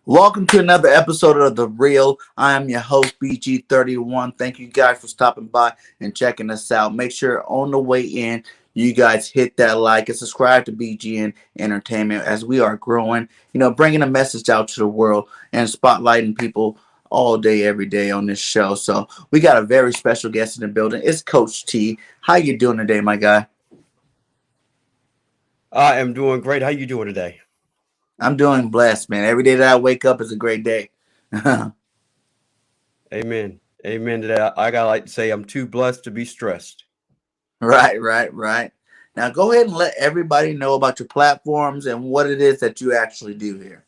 Welcome to another episode of The Real. I am your host, BG31. Thank you guys for stopping by and checking us out. Make sure on the way in, you guys hit that like and subscribe to BGN Entertainment as we are growing, bringing a message out to the world and spotlighting people all day, every day on this show. So we got a very special guest in the building. It's Coach T. How you doing today, my guy? I am doing great. How you doing today? I'm doing blessed, man. Every day that I wake up is a great day. Amen. Amen to that. I gotta like to say I'm too blessed to be stressed. Right. Now go ahead and let everybody know about your platforms and what it is that you actually do here.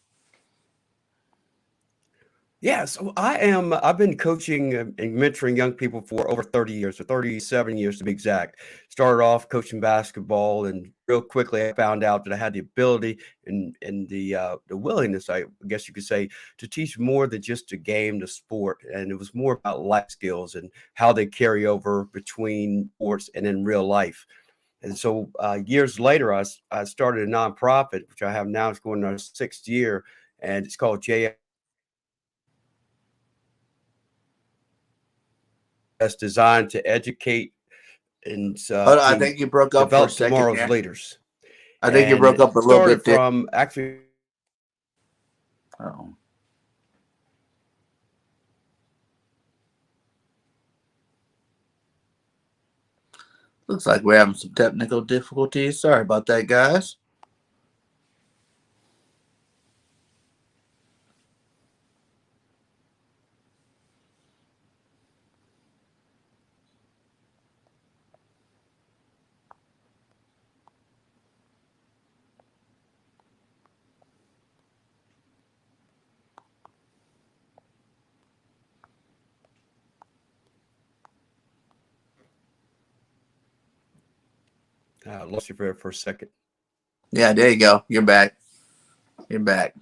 Yeah, so I've been coaching and mentoring young people for over 30 years, or 37 years to be exact. Started off coaching basketball, and real quickly I found out that I had the ability and the willingness, I guess you could say, to teach more than just a game, the sport. And it was more about life skills and how they carry over between sports and in real life. And so years later, I started a nonprofit, which I have now. It's going on our sixth year, and it's called J. That's designed to educate and Hold on, I to think you broke up for a develop second tomorrow's there. leaders. I think you And broke it up a little started bit there. from actually, Oh, looks like we're having some technical difficulties. Sorry about that, guys. lost you for a second. Yeah, there you go. You're back. You're back.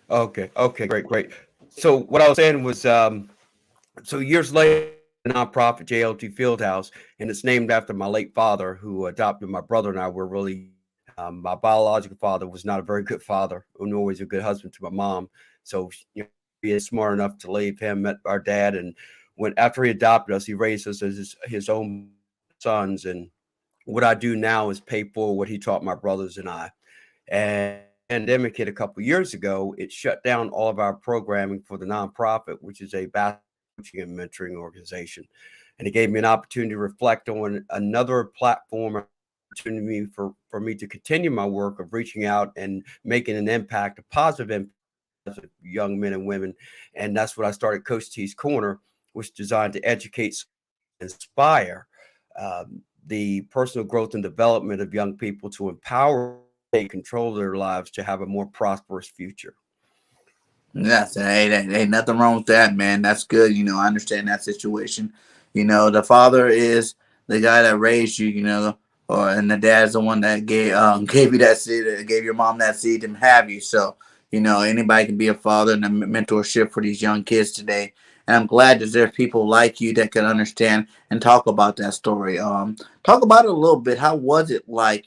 Okay, great. So what I was saying was, so years later, a nonprofit JLT Fieldhouse, and it's named after my late father, who adopted my brother and I. Were really my biological father was not a very good father, nor was a good husband to my mom. So being smart enough to leave him, met our dad, and when after he adopted us, he raised us as his own sons. And what I do now is pay for what he taught my brothers and I. And pandemic hit a couple years ago, it shut down all of our programming for the nonprofit, which is a basketball coaching and mentoring organization. And it gave me an opportunity to reflect on another platform opportunity for me to continue my work of reaching out and making an impact, a positive impact of young men and women. And that's what I started Coach T's Corner, which is designed to educate, inspire the personal growth and development of young people to empower, take control of their lives to have a more prosperous future. Yes, ain't nothing wrong with that, man. That's good. I understand that situation. The father is the guy that raised you, and the dad's the one that gave you that seed, gave your mom that seed to have you. So, anybody can be a father and a mentorship for these young kids today. And I'm glad that there's people like you that can understand and talk about that story. Talk about it a little bit. How was it like,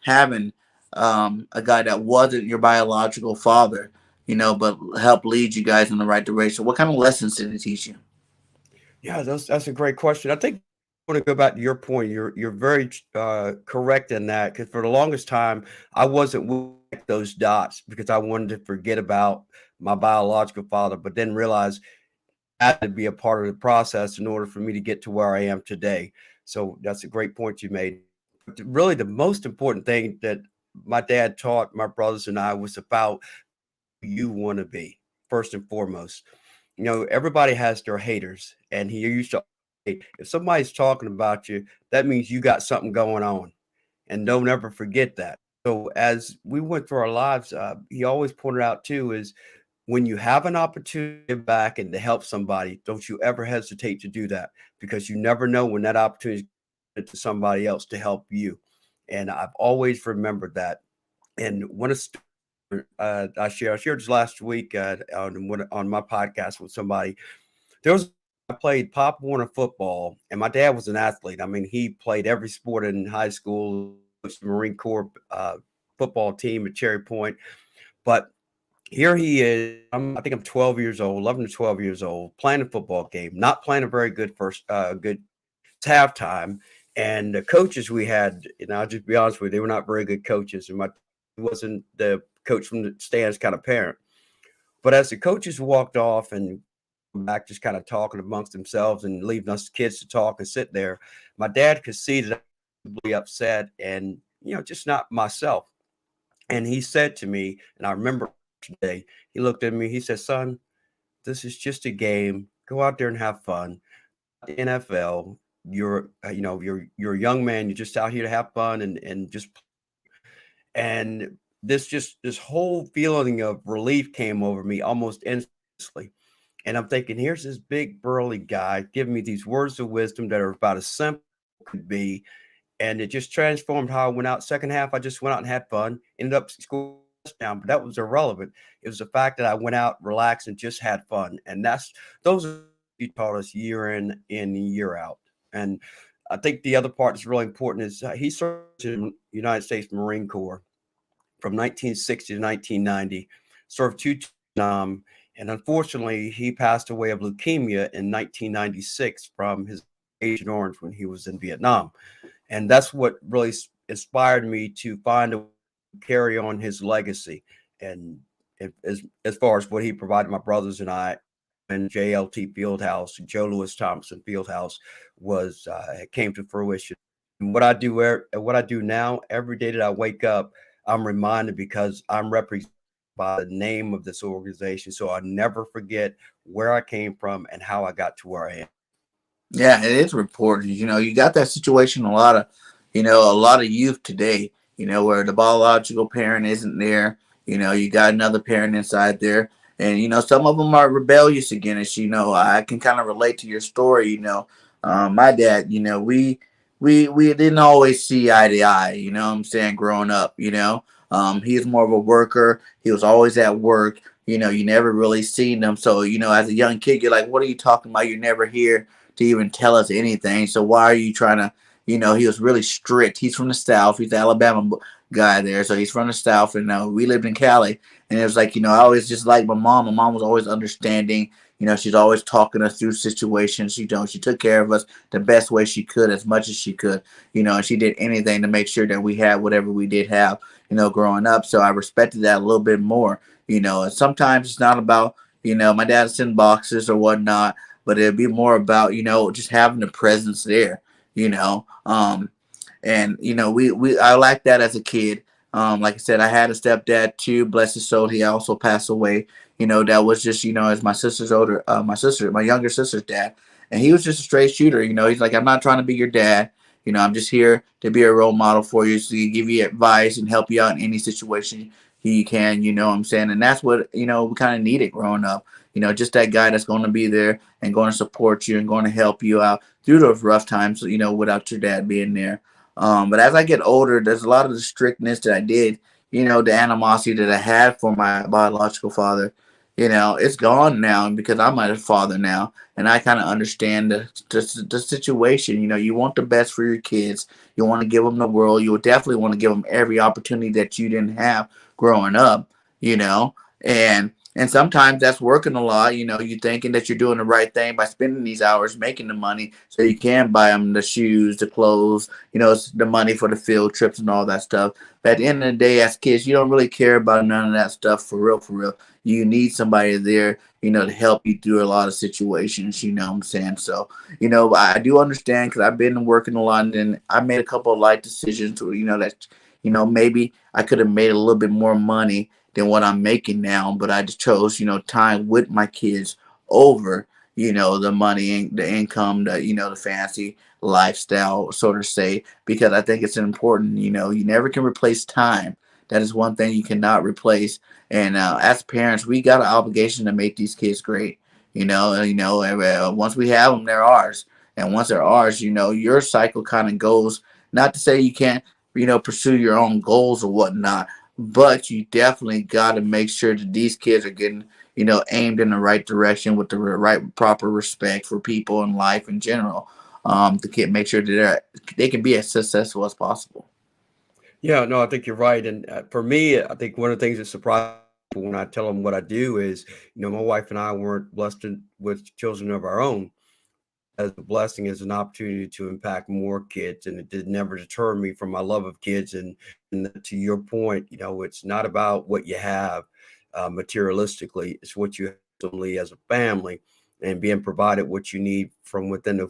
having a guy that wasn't your biological father? But help lead you guys in the right direction. What kind of lessons did it teach you? Yeah, that's a great question. I think I want to go back to your point. You're very correct in that, because for the longest time I wasn't willing to connect those dots because I wanted to forget about my biological father, but then realize I had to be a part of the process in order for me to get to where I am today. So that's a great point you made. But really, the most important thing that my dad taught my brothers and I was about who you want to be first and foremost. Everybody has their haters, and he used to say, if somebody's talking about you, that means you got something going on, and don't ever forget that. So as we went through our lives, he always pointed out too is when you have an opportunity to give back and to help somebody, don't you ever hesitate to do that, because you never know when that opportunity is to somebody else to help you. And I've always remembered that. And when a I shared this last week on my podcast with somebody. There was I played Pop Warner football, and my dad was an athlete. I mean, he played every sport in high school, coached the Marine Corps football team at Cherry Point. But Here he is. I think I'm 12 years old, 11 to 12 years old, playing a football game, not playing a very good good. It's halftime, and the coaches we had, and I'll just be honest with you, they were not very good coaches, and my wasn't the coach from the stands kind of parent. But as the coaches walked off and back, just kind of talking amongst themselves and leaving us kids to talk and sit there, my dad could see that I was really upset and just not myself. And he said to me, and I remember today, he looked at me, he said, "Son, this is just a game. Go out there and have fun. The NFL, you're a young man. You're just out here to have fun and just." And this whole feeling of relief came over me almost instantly. And I'm thinking, here's this big burly guy giving me these words of wisdom that are about as simple as could be, and it just transformed how I went out. Second half, I just went out and had fun. Ended up scoring a touchdown, but that was irrelevant. It was the fact that I went out, relaxed, and just had fun. And those are he taught us year in and year out. And I think the other part that's really important is he served in the United States Marine Corps from 1960 to 1990, served two tours in Vietnam, and unfortunately, he passed away of leukemia in 1996 from his Agent Orange when he was in Vietnam. And that's what really inspired me to find a way to carry on his legacy. And as far as what he provided my brothers and I, and JLT Fieldhouse, Joe Louis Thompson Fieldhouse was came to fruition. And what I do now, every day that I wake up, I'm reminded because I'm represented by the name of this organization, so I never forget where I came from and how I got to where I am. Yeah, it is reported. You got that situation a lot of youth today, where the biological parent isn't there. You got another parent inside there. And, some of them are rebellious against, I can kind of relate to your story. My dad, we didn't always see eye to eye, what I'm saying, growing up, he was more of a worker. He was always at work. You never really seen him. So, as a young kid, you're like, what are you talking about? You're never here to even tell us anything. So why are you trying to, he was really strict. He's from the South. He's the Alabama guy there. So he's from the South. And we lived in Cali. And it was like, I always just liked my mom. My mom was always understanding. She's always talking us through situations. She took care of us the best way she could, as much as she could, and she did anything to make sure that we had whatever we did have, growing up. So I respected that a little bit more, and sometimes it's not about, my dad's in boxes or whatnot, but it'd be more about just having the presence there, you know. And we I like that as a kid. Like I said, I had a stepdad too. Bless his soul. He also passed away. That was just as my younger sister's dad, and he was just a straight shooter. He's like, I'm not trying to be your dad. I'm just here to be a role model for you, so he give you advice and help you out in any situation he can. You know what I'm saying? And that's what we kind of needed growing up. Just that guy that's going to be there and going to support you and going to help you out through those rough times. Without your dad being there. But as I get older, there's a lot of the strictness that I did, the animosity that I had for my biological father, it's gone now because I'm a father now, and I kind of understand the situation. You want the best for your kids. You want to give them the world. You would definitely want to give them every opportunity that you didn't have growing up, you know, and sometimes that's working a lot. You thinking that you're doing the right thing by spending these hours making the money so you can buy them the shoes, the clothes, it's the money for the field trips and all that stuff. But at the end of the day, as kids, you don't really care about none of that stuff for real, for real. You need somebody there, to help you through a lot of situations, what I'm saying? So, I do understand because I've been working a lot and I made a couple of life decisions where, that, maybe I could have made a little bit more money than what I'm making now, but I just chose, time with my kids over, the money, the income, the fancy lifestyle, so to say, because I think it's important, you never can replace time. That is one thing you cannot replace. And as parents, we got an obligation to make these kids great. Once we have them, they're ours. And once they're ours, your cycle kind of goes. Not to say you can't, pursue your own goals or whatnot, but you definitely got to make sure that these kids are getting, aimed in the right direction with the right proper respect for people and life in general. To make sure that they can be as successful as possible. Yeah, no, I think you're right. And for me, I think one of the things that surprised people when I tell them what I do is, my wife and I weren't blessed with children of our own. As a blessing, as an opportunity to impact more kids, and it did never deter me from my love of kids. And to your point, it's not about what you have materialistically; it's what you have ultimately as a family, and being provided what you need from within the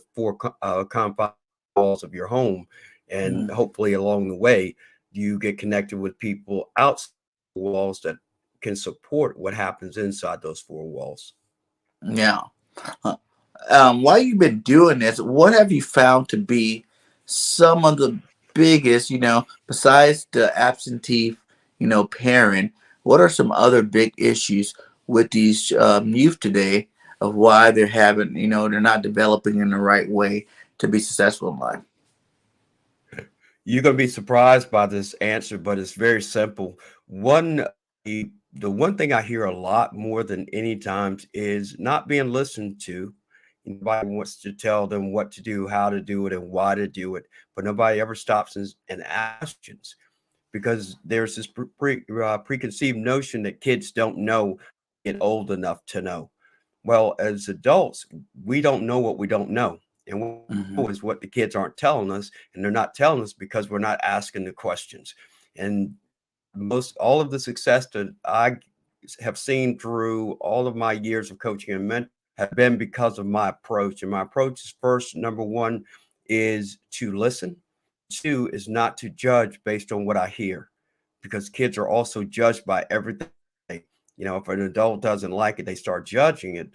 confines walls of your home, and Mm, hopefully along the way, you get connected with people outside the walls that can support what happens inside those four walls. yeah. Huh. While you've been doing this, what have you found to be some of the biggest, besides the absentee, parent, what are some other big issues with these youth today of why they're having, they're not developing in the right way to be successful in life? You're going to be surprised by this answer, but it's very simple. One, the one thing I hear a lot more than any times is not being listened to. Nobody wants to tell them what to do, how to do it, and why to do it, but nobody ever stops and asks questions, because there's this preconceived notion that kids don't know, get old enough to know. Well, as adults, we don't know what we don't know. And what we Hmm. know is what the kids aren't telling us. And they're not telling us because we're not asking the questions. And most all of the success that I have seen through all of my years of coaching and mentoring have been because of my approach. And my approach is, first, number one, is to listen. Two is not to judge based on what I hear, because kids are also judged by everything. If an adult doesn't like it, they start judging it.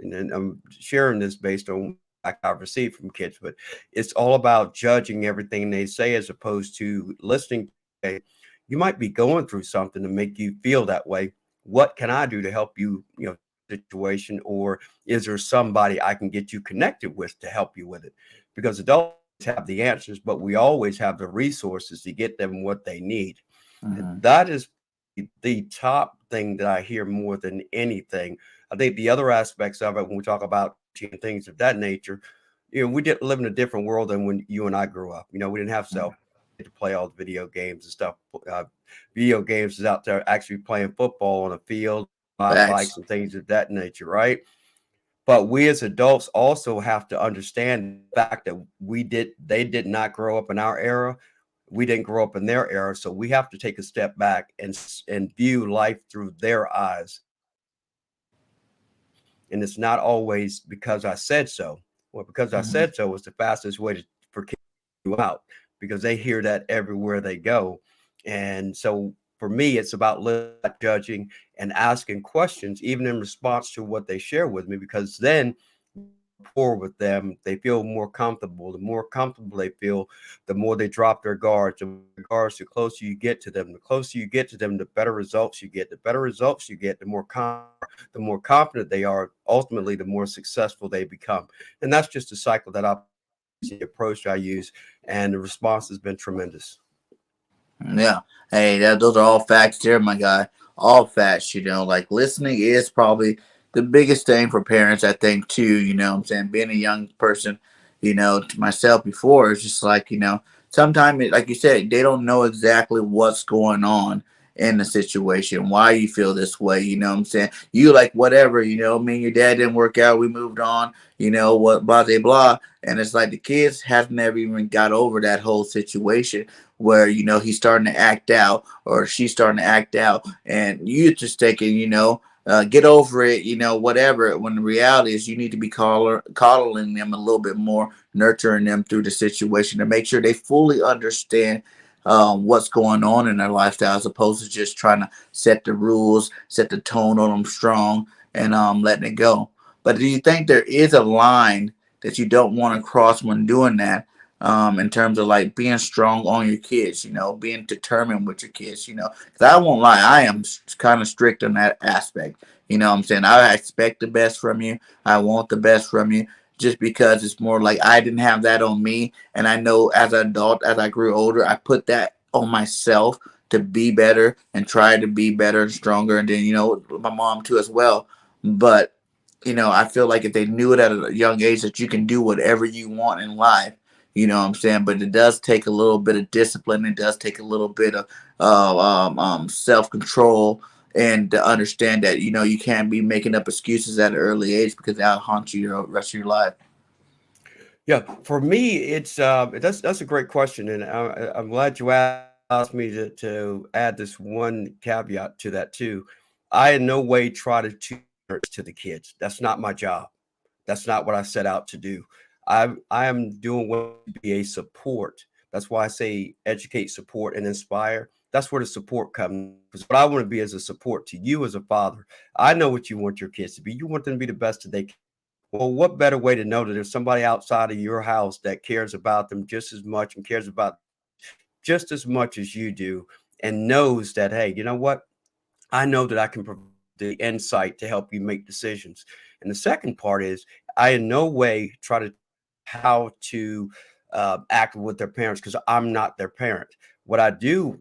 And then I'm sharing this based on I've received from kids, but it's all about judging everything they say as opposed to listening. Okay, you might be going through something to make you feel that way. What can I do to help you, situation, or is there somebody I can get you connected with to help you with it? Because adults have the answers, but we always have the resources to get them what they need. And Hmm. that is the top thing that I hear more than anything. I think the other aspects of it, when we talk about things of that nature, we did live in a different world than when you and I grew up. We didn't have cell to play all the video games and stuff. Uh, Video games is out there actually playing football on a field, ride bikes Facts. and things of that nature, right? But we as adults also have to understand the fact that they did not grow up in our era. We didn't grow up in their era. So we have to take a step back and view life through their eyes. And it's not always because I said so. Well, because I Hmm. said so was the fastest way for kids to you out, because they hear that everywhere they go. And so for me, it's about judging and asking questions, even in response to what they share with me, because then rapport with them, they feel more comfortable. The more comfortable they feel, the more they drop their guards. The guards, the closer you get to them. The closer you get to them, the better results you get. The better results you get, the more confident they are. Ultimately, the more successful they become. And that's just a cycle that the approach I use, and the response has been tremendous. Yeah. Hey, those are all facts there, my guy. All facts, like listening is probably the biggest thing for parents, I think, too. What I'm saying? Being a young person, to myself before, it's just like, sometimes, like you said, they don't know exactly what's going on in the situation, why you feel this way, what I'm saying? You like whatever, me and your dad didn't work out, we moved on, what, blah, blah, blah. And it's like the kids have never even got over that whole situation where he's starting to act out or she's starting to act out, and you just thinking, get over it, whatever. When the reality is, you need to be coddling them a little bit more, nurturing them through the situation to make sure they fully understand what's going on in their lifestyle, as opposed to just trying to set the rules, set the tone on them strong, and letting it go. But do you think there is a line that you don't want to cross when doing that? In terms of like being strong on your kids, being determined with your kids, because I won't lie, I am kind of strict on that aspect. What I'm saying? I expect the best from you. I want the best from you, just because it's more like I didn't have that on me. And I know as an adult, as I grew older, I put that on myself to be better and try to be better and stronger. And then, my mom too as well. But, I feel like if they knew it at a young age that you can do whatever you want in life, what I'm saying? But it does take a little bit of discipline. It does take a little bit of self control. and to understand that you can't be making up excuses at an early age because that'll haunt you the rest of your life. Yeah, for me, it's that's a great question, and I'm glad you asked me to add this one caveat to that too. I in no way try to teach to the kids. That's not my job. That's not what I set out to do. I am doing what to be a support. That's why I say educate, support, and inspire. That's where the support comes. Because what I want to be is a support to you as a father. I know what you want your kids to be. You want them to be the best that they can. Well, what better way to know that there's somebody outside of your house that cares about them just as much and cares about just as much as you do and knows that, hey, you know what? I know that I can provide the insight to help you make decisions. And the second part is I in no way try to how to act with their parents because I'm not their parent. What I do,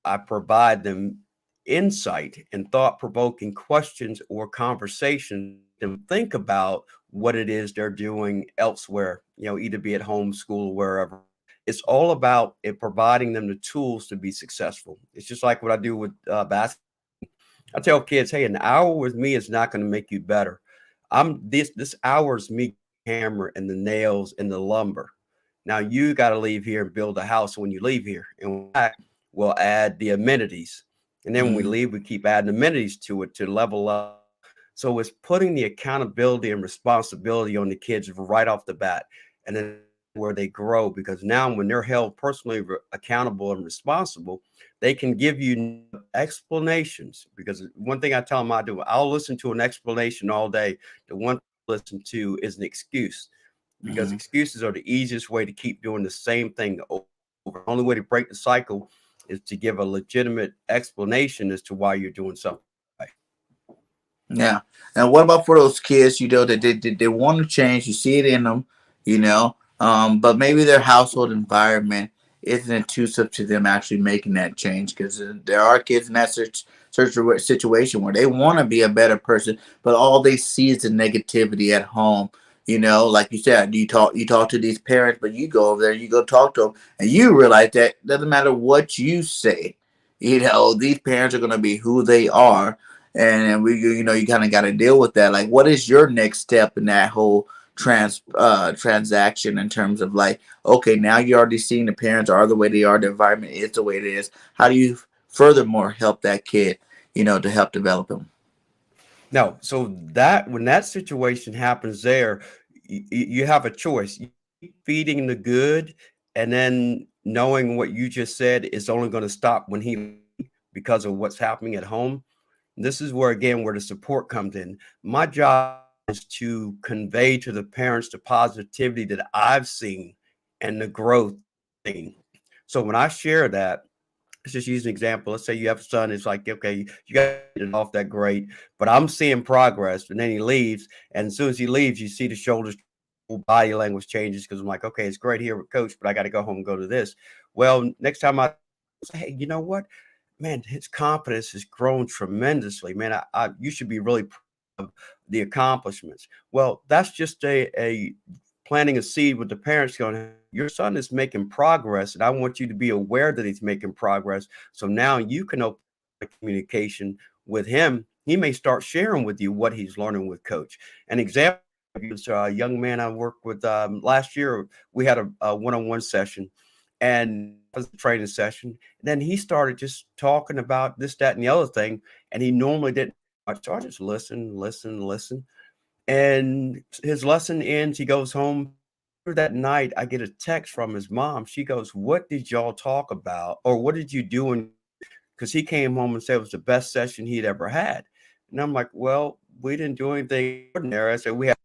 I provide them insight and thought provoking questions or conversations to think about what it is they're doing elsewhere, either be at home, school, wherever. It's all about it providing them the tools to be successful. It's just like what I do with basketball. I tell kids, hey, an hour with me is not going to make you better. I'm this hour is me hammer and the nails and the lumber. Now you got to leave here and build a house when you leave here. And we'll add the amenities. And then when we Mm-hmm. leave, we keep adding amenities to it to level up. So it's putting the accountability and responsibility on the kids right off the bat. And then where they grow because now when they're held personally accountable and responsible, they can give you explanations. Because one thing I tell them I do, I'll listen to an explanation all day. The one I listen to is an excuse because Mm-hmm. excuses are the easiest way to keep doing the same thing over. The only way to break the cycle is to give a legitimate explanation as to why you're doing something. Yeah. And what about for those kids, that they want to change, you see it in them, but maybe their household environment isn't conducive to them actually making that change because there are kids in that search situation where they want to be a better person, but all they see is the negativity at home. Like you said, you talk to these parents, but you go over there, you go talk to them, and you realize that doesn't matter what you say. These parents are going to be who they are, and you kind of got to deal with that. Like, what is your next step in that whole transaction in terms of, like, okay, now you're already seeing the parents are the way they are, the environment is the way it is. How do you furthermore help that kid, to help develop him? No, so that when that situation happens there, you have a choice. You keep feeding the good, and then knowing what you just said is only going to stop when he because of what's happening at home. This is where again where the support comes in. My job is to convey to the parents the positivity that I've seen and the growth seen. So when I share that, let's just use an example. Let's say you have a son. It's like, okay, you got it off that great, but I'm seeing progress. And then he leaves, and as soon as he leaves, you see the shoulders, body language changes because I'm like, okay, it's great here with coach, but I got to go home and go to this. Well, next time I say, hey, you know what, man, his confidence has grown tremendously. Man, you should be really proud of the accomplishments. Well, that's just a planting a seed with the parents going, your son is making progress, and I want you to be aware that he's making progress. So now you can open communication with him. He may start sharing with you what he's learning with coach. An example is a young man I worked with last year. We had a one-on-one session, and it was a training session. And then he started just talking about this, that, and the other thing, and he normally didn't. So I just listen. And his lesson ends. He goes home. That night, I get a text from his mom. She goes, "What did y'all talk about, or what did you do?" Because he came home and said it was the best session he'd ever had. And I'm like, "Well, we didn't do anything ordinary." I said, "We had."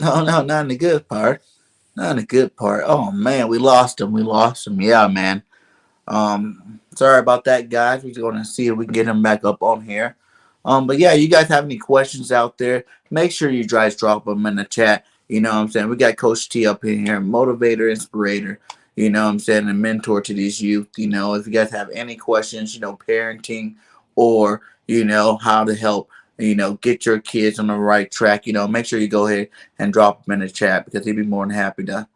No, no, not in the good part. Not in the good part. Oh man, we lost him. We lost him. Yeah, man. Sorry about that, guys. We're going to see if we can get him back up on here. But yeah, you guys have any questions out there? Make sure you guys drop them in the chat. You know what I'm saying? We got Coach T up in here, motivator, inspirator. You know what I'm saying? A mentor to these youth. If you guys have any questions, parenting or how to help. Get your kids on the right track. Make sure you go ahead and drop them in the chat because he'd be more than happy to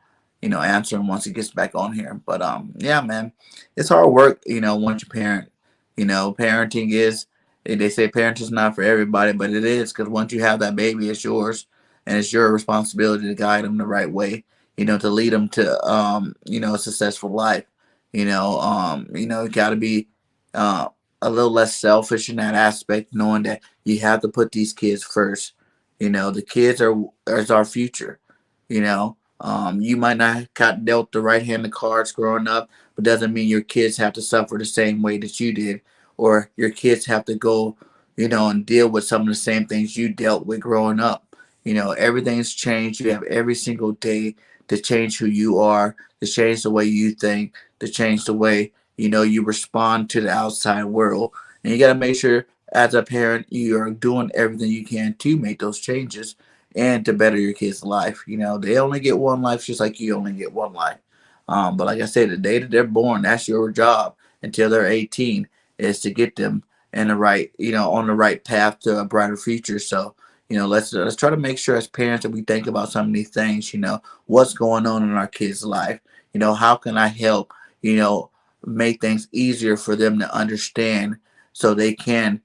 answer him once he gets back on here. But yeah, man, it's hard work. Once you parent, parenting is. They say parenting is not for everybody, but it is because once you have that baby, it's yours, and it's your responsibility to guide them the right way. To lead them to a successful life. You got to be uh, a little less selfish in that aspect, knowing that you have to put these kids first. The kids is our future. You might not got dealt the right hand of cards growing up, but doesn't mean your kids have to suffer the same way that you did, or your kids have to go, and deal with some of the same things you dealt with growing up. Everything's changed. You have every single day to change who you are, to change the way you think, to change the way you respond to the outside world, and you got to make sure as a parent you are doing everything you can to make those changes and to better your kid's life. They only get one life just like you only get one life. But like I said, the day that they're born, that's your job until they're 18 is to get them in the right, on the right path to a brighter future. So, let's try to make sure as parents that we think about some of these things. What's going on in our kids' life. How can I help? You know, make things easier for them to understand so they can,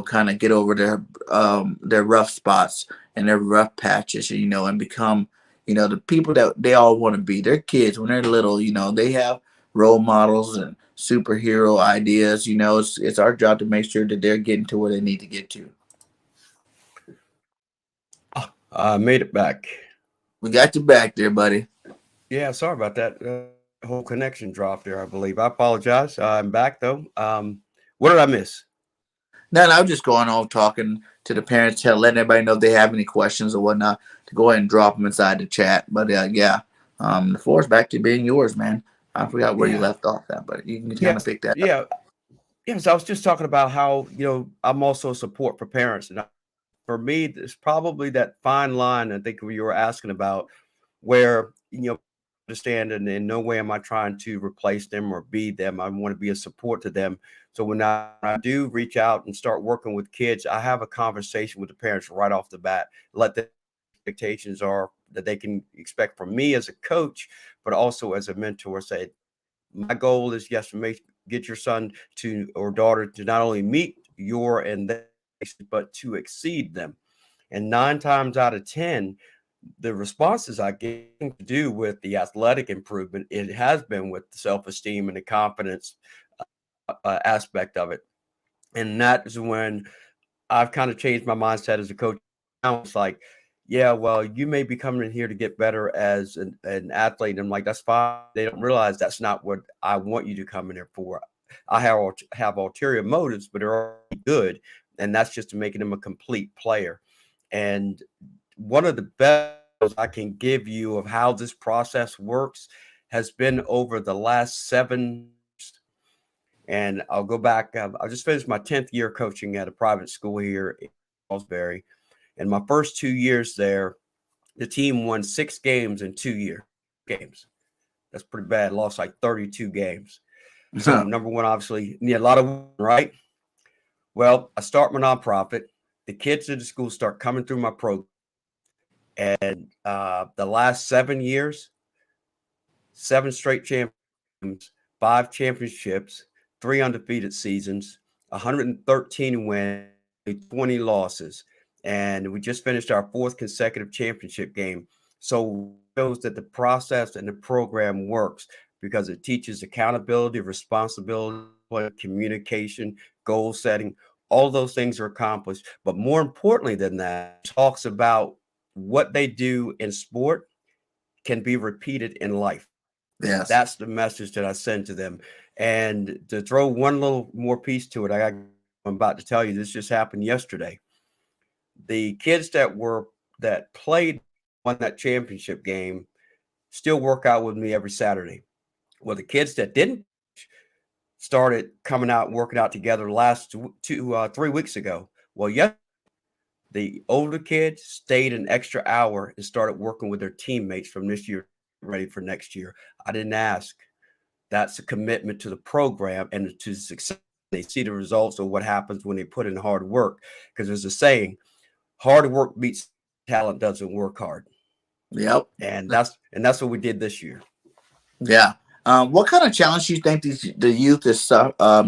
kind of get over their rough spots and their rough patches, and become, the people that they all want to be. Their kids, when they're little, they have role models and superhero ideas. It's our job to make sure that they're getting to where they need to get to. I made it back. We got you back there, buddy. Yeah, sorry about that. Whole connection dropped there, I believe. I apologize. I'm back though. What did I miss? Now, I was just going on talking to the parents, letting everybody know if they have any questions or whatnot to go ahead and drop them inside the chat. But yeah, the floor is back to being yours, man. I forgot where you Yeah, left off at, but you can kind of yes, pick that up. yeah, yes. I was just talking about how I'm also a support for parents, and for me, it's probably that fine line. I think you were asking about where understand, and in no way am I trying to replace them or be them. I want to be a support to them. So when I do reach out and start working with kids, I have a conversation with the parents right off the bat, let them expectations are that they can expect from me as a coach, but also as a mentor. Say, my goal is, yes, to get your son to or daughter to not only meet your and their but to exceed them. And 9 times out of 10, the responses I get to do with the athletic improvement, it has been with the self-esteem and the confidence aspect of it. And that is when I've kind of changed my mindset as a coach. Now it's like, yeah, well, you may be coming in here to get better as an athlete. And I'm like, that's fine. They don't realize that's not what I want you to come in here for. I have ulterior motives, but they're all good. And that's just to making them a complete player. And one of the best I can give you of how this process works has been over the last 7 years. And I'll go back. I just finished my 10th year coaching at a private school here in Salisbury. And my first 2 years there, the team won 6 games in 2 years. Games. That's pretty bad. Lost like 32 games. So number one, obviously, need a lot of right. Well, I start my nonprofit. The kids in the school start coming through my program. And the last 7 years, 7 straight champions, 5 championships, 3 undefeated seasons, 113 wins, 20 losses. And we just finished our fourth consecutive championship game. So it shows that the process and the program works because it teaches accountability, responsibility, communication, goal setting. All those things are accomplished. But more importantly than that, it talks about what they do in sport can be repeated in life. Yes. That's the message that I send to them. And to throw one little more piece to it, I'm about to tell you, this just happened yesterday. The kids that played won that championship game still work out with me every Saturday. Well, the kids that didn't started coming out and working out together last 3 weeks ago. Well, yes, the older kids stayed an extra hour and started working with their teammates from this year, ready for next year. I didn't ask. That's a commitment to the program and to success. They see the results of what happens when they put in hard work. Because there's a saying, hard work beats talent doesn't work hard. Yep. And that's what we did this year. Yeah. What kind of challenge do you think the youth is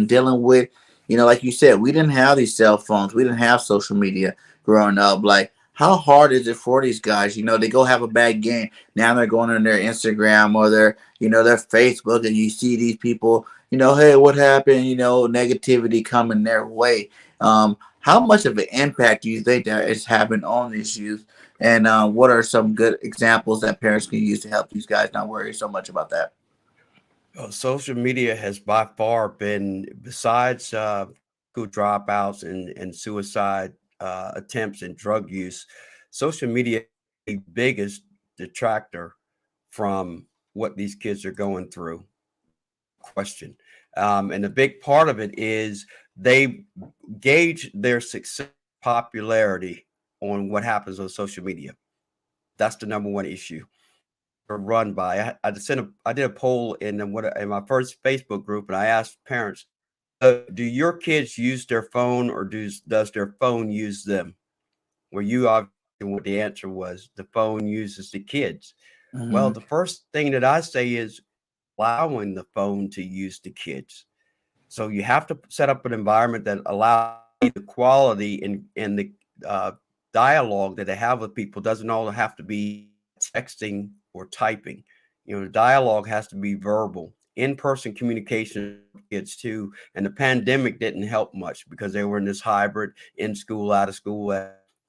dealing with? You know, like you said, we didn't have these cell phones, we didn't have social media growing up. Like, how hard is it for these guys? You know, they go have a bad game. Now they're going on their Instagram or their Facebook, and you see these people. You know, hey, what happened? You know, negativity coming their way. How much of an impact do you think that is having on these youth? And what are some good examples that parents can use to help these guys not worry so much about that? Social media has by far been, besides school dropouts and suicide attempts and drug use, social media is the biggest detractor from what these kids are going through. Question. And a big part of it is they gauge their success popularity on what happens on social media. That's the number one issue run by. I did a poll in my first Facebook group, and I asked parents, "Do your kids use their phone, or does their phone use them?" Where you obviously what the answer was, the phone uses the kids. Well, Mm-hmm. the first thing that I say is allowing the phone to use the kids. So you have to set up an environment that allows the quality and the uh, dialogue that they have with people doesn't all have to be texting or typing. The dialogue has to be verbal. In-person communication kids too. And the pandemic didn't help much because they were in this hybrid, in school, out of school.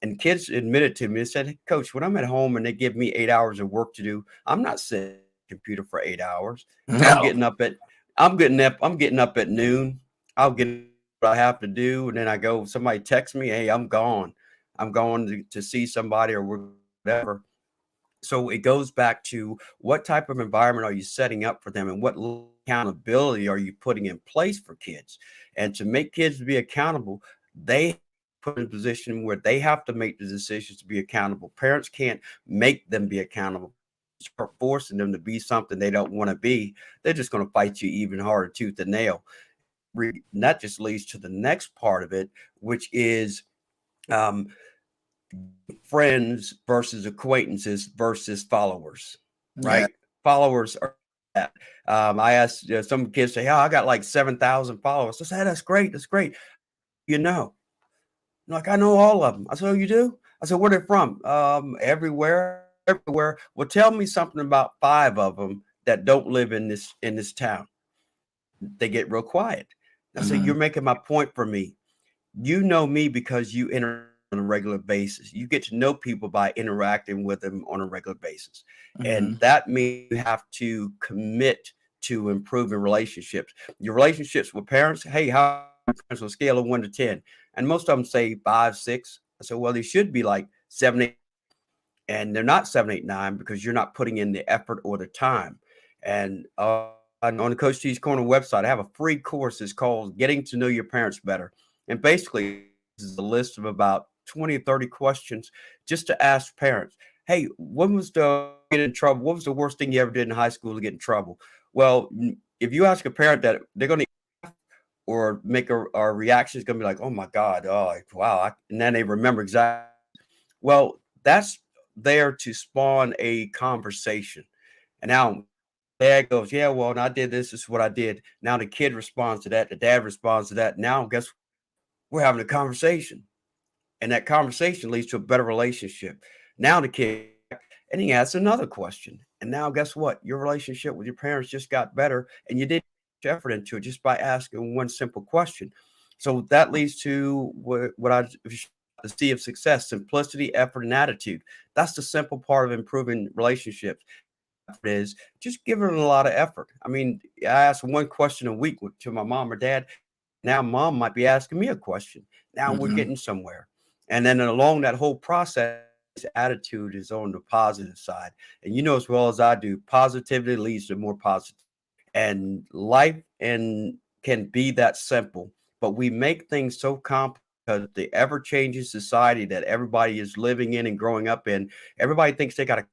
And kids admitted to me, they said, "Hey, Coach, when I'm at home and they give me 8 hours of work to do, I'm not sitting at the computer for 8 hours. I'm No. getting up at I'm getting up at noon. I'll get what I have to do, and then I go. Somebody texts me, "Hey, I'm gone. I'm going to see somebody or whatever." So it goes back to what type of environment are you setting up for them, and what accountability are you putting in place for kids? And to make kids be accountable, they put in a position where they have to make the decisions to be accountable. Parents can't make them be accountable. Start forcing them to be something they don't want to be, they're just going to fight you even harder tooth and nail. And that just leads to the next part of it, which is um, friends versus acquaintances versus followers, Yeah. right? Followers are that. I asked some kids say, "Oh, I got like 7,000 followers." I said, "Hey, that's great. That's great. You know, like I know all of them." I said, "Oh, you do?" I said, "Where they from?" Everywhere, everywhere. Well, tell me something about five of them that don't live in this town. They get real quiet. I said, Mm-hmm. "You're making my point for me. You know me because you interact on a regular basis. You get to know people by interacting with them on a regular basis. Mm-hmm. And that means you have to commit to improving relationships. Your relationships with parents, hey, how are your parents on a scale of 1 to 10? And most of them say 5, 6. I said, well, they should be like 7, 8, and they're not 7, 8, 9 because you're not putting in the effort or the time. And on the Coach T's Corner website, I have a free course. It's called Getting to Know Your Parents Better. And basically, this is a list of about 20 or 30 questions just to ask parents. Hey, when was the get in trouble? What was the worst thing you ever did in high school to get in trouble? Well, if you ask a parent that, they're going to or make a reaction is going to be like, oh my God, oh, wow. And then they remember exactly. Well, that's there to spawn a conversation. And now dad goes, yeah, well, and I did this. This is what I did. Now the kid responds to that. The dad responds to that. Now, guess what? We're having a conversation. And that conversation leads to a better relationship. Now the kid, and he asks another question. And now, guess what? Your relationship with your parents just got better. And you did put effort into it just by asking one simple question. So that leads to what I the C of success: simplicity, effort, and attitude. That's the simple part of improving relationships is just giving it a lot of effort. I mean, I ask one question a week to my mom or dad. Now, mom might be asking me a question. Now we're Mm-hmm. getting somewhere. And then along that whole process, attitude is on the positive side. And you know as well as I do, positivity leads to more positive. And life and can be that simple, but we make things so complex because the ever-changing society that everybody is living in and growing up in, everybody thinks they got a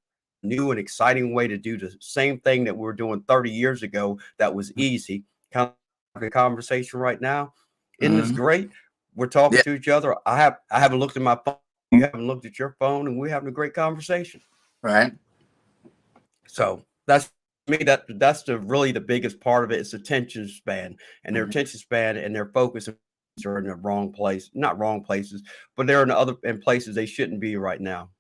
new and exciting way to do the same thing that we were doing 30 years ago that was easy. Kind of the conversation right now. Isn't this Mm-hmm. great? We're talking Yeah. to each other. I haven't looked at my phone. You haven't looked at your phone, and we're having a great conversation. Right. So that's me. That's the really the biggest part of it is attention span, and their Mhm. attention span and their focus are in the wrong place. Not wrong places, but they're in places they shouldn't be right now.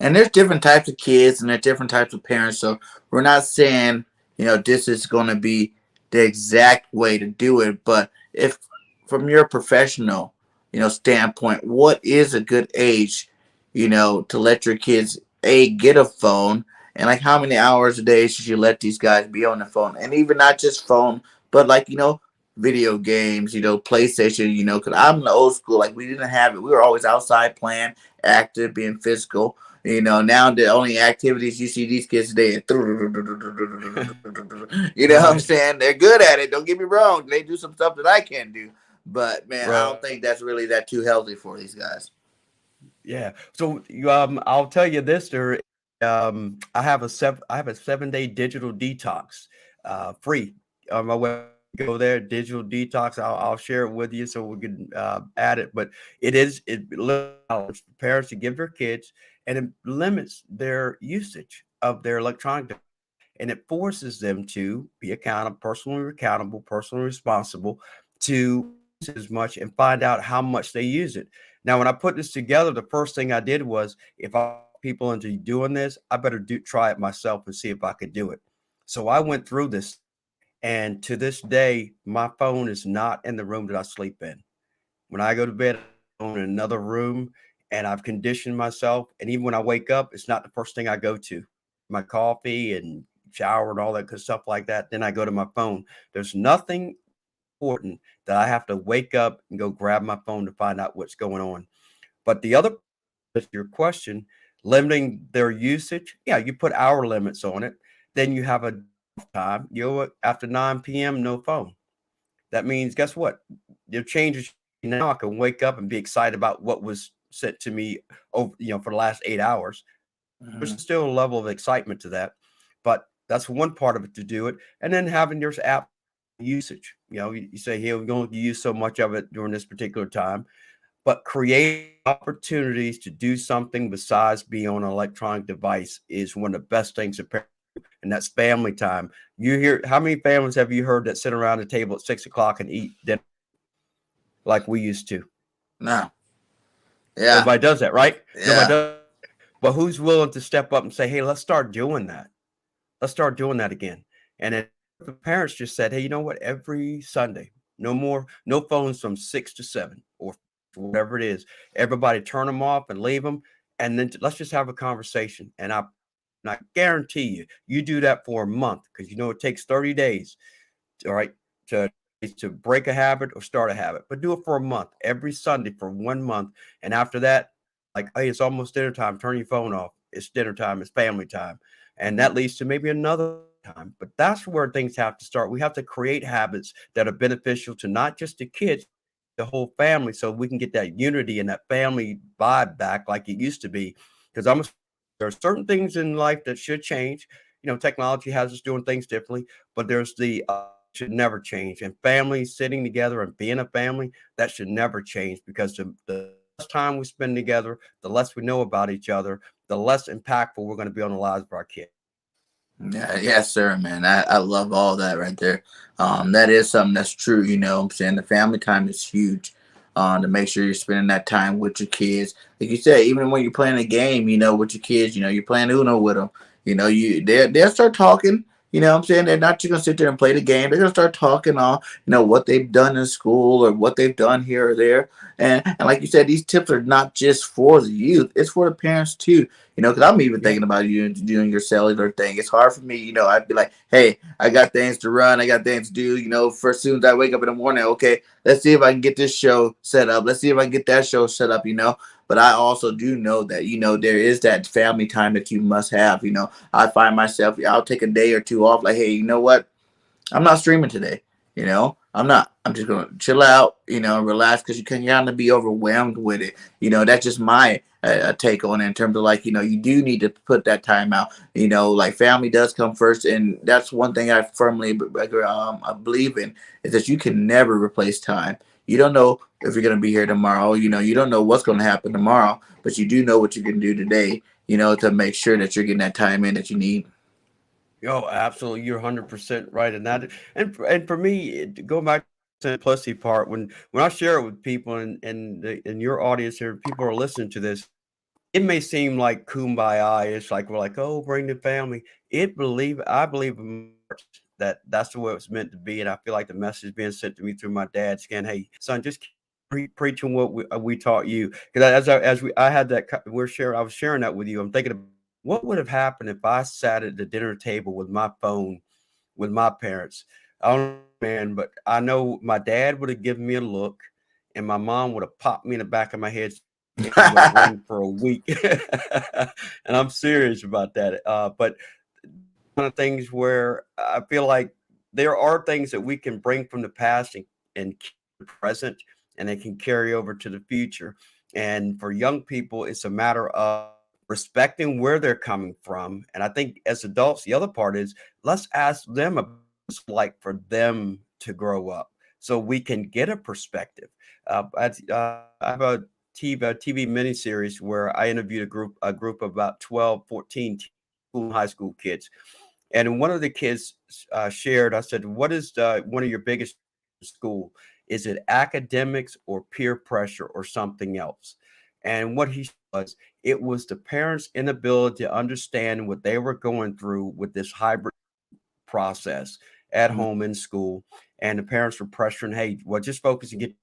And there's different types of kids and there's different types of parents. So we're not saying, this is going to be the exact way to do it. But if from your professional, standpoint, what is a good age, to let your kids get a phone, and like how many hours a day should you let these guys be on the phone? And even not just phone, but like, video games, PlayStation, because I'm the old school. Like we didn't have it. We were always outside playing, active, being physical. Now the only activities you see these kids today, what I'm Right, saying? They're good at it. Don't get me wrong. They do some stuff that I can't do. But man, I don't right. think that's really that too healthy for these guys. Yeah. So I'll tell you this. I have a 7-day digital detox, free on my web. Go there, digital detox. I'll share it with you so we can add it. But it allows parents to give their kids, and it limits their usage of their electronic device, and it forces them to be accountable, personally responsible to use it as much and find out how much they use it. Now, when I put this together, the first thing I did was if I people into doing this, I better try it myself and see if I could do it. So I went through this, and to this day, my phone is not in the room that I sleep in. When I go to bed, I'm in another room, and I've conditioned myself. And even when I wake up, it's not the first thing I go to. My coffee and shower and all that good stuff like that. Then I go to my phone. There's nothing important that I have to wake up and go grab my phone to find out what's going on. But the other to your question, limiting their usage, yeah, you put hour limits on it. Then you have a time. After 9 p.m., no phone. That means guess what? Your changes now. I can wake up and be excited about what was sent to me over, for the last 8 hours. There's Mhm. still a level of excitement to that, but that's one part of it to do it. And then having your app usage. You say, hey, we're going to use so much of it during this particular time, but create opportunities to do something besides be on an electronic device is one of the best things to parents, and that's family time. You hear how many families have you heard that sit around the table at 6 o'clock and eat dinner like we used to? No. Yeah. Nobody does that, right? Nobody Yeah. does. But who's willing to step up and say, hey, let's start doing that? Let's start doing that again. And then the parents just said, hey, you know what? Every Sunday, no phones from 6 to 7 or whatever it is. Everybody turn them off and leave them. And then let's just have a conversation. And I guarantee you do that for a month because it takes 30 days, all right, to break a habit or start a habit. But do it for a month, every Sunday for 1 month. And after that, like, hey, it's almost dinner time. Turn your phone off. It's dinner time. It's family time. And that leads to maybe another time. But that's where things have to start. We have to create habits that are beneficial to not just the kids, the whole family, so we can get that unity and that family vibe back like it used to be. Because there are certain things in life that should change. Technology has us doing things differently, but there's the should never change. And families sitting together and being a family, that should never change because the less time we spend together, the less we know about each other, the less impactful we're going to be on the lives of our kids. Yeah, yes, sir, man. I love all that right there. That is something that's true, what I'm saying? The family time is huge. To make sure you're spending that time with your kids. Like you said, even when you're playing a game, with your kids, you're playing Uno with them. They'll start talking. What I'm saying? They're not just gonna sit there and play the game. They're gonna start talking on, what they've done in school or what they've done here or there. And like you said, these tips are not just for the youth; it's for the parents too. Because I'm even Yeah. thinking about you doing your cellular thing. It's hard for me, I'd be like, hey, I got things to run, I got things to do, for as soon as I wake up in the morning, okay, let's see if I can get this show set up. Let's see if I can get that show set up. But I also do know that, there is that family time that you must have. I find myself, I'll take a day or two off, like, hey, you know what? I'm not streaming today. I'm not. I'm just gonna chill out, relax because you can kind of be overwhelmed with it. That's just my take on it in terms of like, you do need to put that time out. Like family does come first, and that's one thing I firmly I believe in is that you can never replace time. You don't know if you're gonna be here tomorrow. You don't know what's gonna happen tomorrow, but you do know what you can do today. To make sure that you're getting that time in that you need. Oh, absolutely. You're 100% right in that. And for me, go back to the simplicity part. When I share it with people and your audience here, people are listening to this, it may seem like kumbaya. It's like we're like, oh, bring the family. I believe in my heart that that's the way it was meant to be, and I feel like the message being sent to me through my dad saying, "Hey, son, just keep preaching what we taught you." Because I had that I was sharing that with you. I'm thinking, what would have happened if I sat at the dinner table with my phone with my parents? I don't know, man, but I know my dad would have given me a look, and my mom would have popped me in the back of my head and it would have ring for a week. And I'm serious about that. But one of the things where I feel like there are things that we can bring from the past and keep the present, and they can carry over to the future. And for young people, it's a matter of respecting where they're coming from. And I think as adults, the other part is let's ask them about what it's like for them to grow up so we can get a perspective. I have a TV miniseries where I interviewed a group of about 12, 14 school and high school kids. And one of the kids shared, I said, what is one of your biggest in school? Is it academics or peer pressure or something else? And what he was, it was the parents' inability to understand what they were going through with this hybrid process at home in school. And the parents were pressuring, hey, well, just focus and get.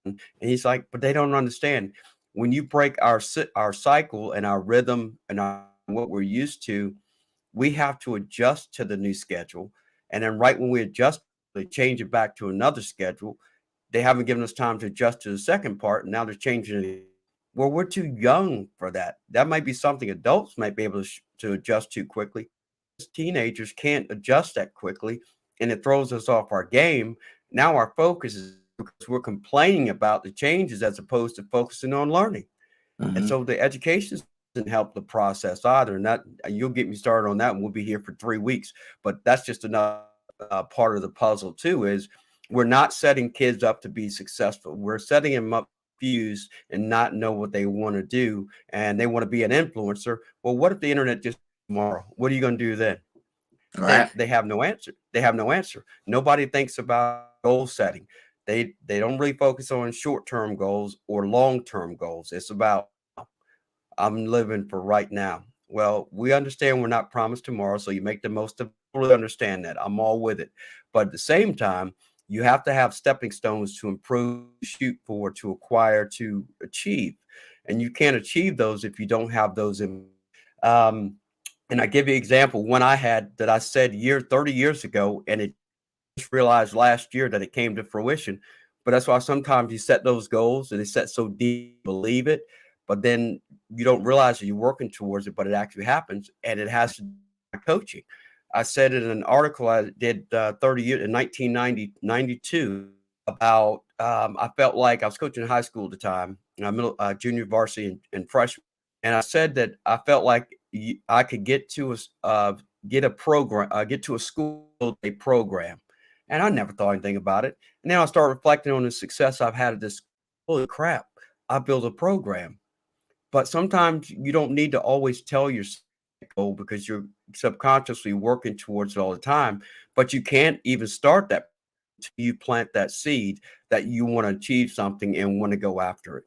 And he's like, but they don't understand. When you break our cycle and our rhythm and what we're used to, we have to adjust to the new schedule. And then right when we adjust, they change it back to another schedule. They haven't given us time to adjust to the second part, and now they're changing it. Well, we're too young for that. That might be something adults might be able to adjust to quickly. Teenagers can't adjust that quickly, and it throws us off our game. Now our focus is because we're complaining about the changes as opposed to focusing on learning. And Mm-hmm. so the education doesn't help the process either. And that you'll get me started on that, and we'll be here for 3 weeks. But that's just another part of the puzzle too. Is we're not setting kids up to be successful. We're setting them up confused and not know what they want to do, and they want to be an influencer. Well, what if the internet just tomorrow? What are you going to do then? Right. They have no answer. They have no answer. Nobody thinks about goal setting. They don't really focus on short term goals or long term goals. It's about I'm living for right now. Well, we understand we're not promised tomorrow, so you make the most of it. Totally understand that. I'm all with it. But at the same time, you have to have stepping stones to improve, shoot for, to acquire, to achieve. And you can't achieve those if you don't have those in. Um, and I give you an example. One I had that I said 30 years ago, and it just realized last year that it came to fruition. But that's why sometimes you set those goals and they set so deep, believe it, but then you don't realize that you're working towards it, but it actually happens. And it has to do with coaching. I said in an article I did 30 years in 1992 about I felt like I was coaching in high school at the time, junior varsity and freshman. And I said that I felt like I could get a program, get to a school, a program. And I never thought anything about it. And then I started reflecting on the success I've had at this. Holy crap, I built a program. But sometimes you don't need to always tell your goal because you're subconsciously working towards it all the time. But you can't even start that until you plant that seed that you want to achieve something and want to go after it.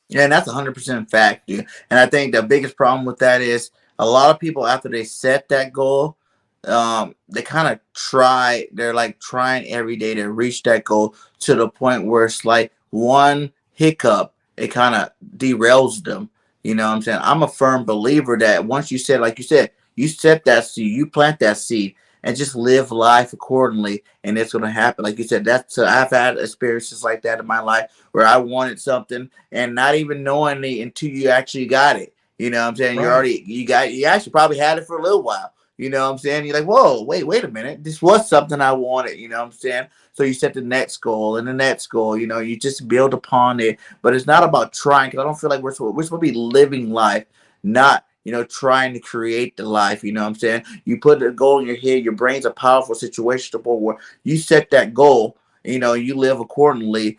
Yeah, and that's 100% fact, dude. And I think the biggest problem with that is a lot of people after they set that goal, they kind of try. They're like trying every day to reach that goal to the point where it's like one hiccup, it kind of derails them. You know what I'm saying? I'm a firm believer that once you set, like you said, you set that seed, you plant that seed, and just live life accordingly, and it's gonna happen. Like you said, that's I've had experiences like that in my life where I wanted something and not even knowing it until you actually got it. You know what I'm saying? Right. You actually probably had it for a little while. You know what I'm saying? You're like, whoa, wait a minute. This was something I wanted. You know what I'm saying? So you set the next goal and the next goal. You know, you just build upon it. But it's not about trying because I don't feel like we're supposed to be living life, not trying to create the life. You know what I'm saying? You put a goal in your head. Your brain's a powerful situation to where you set that goal. You live accordingly.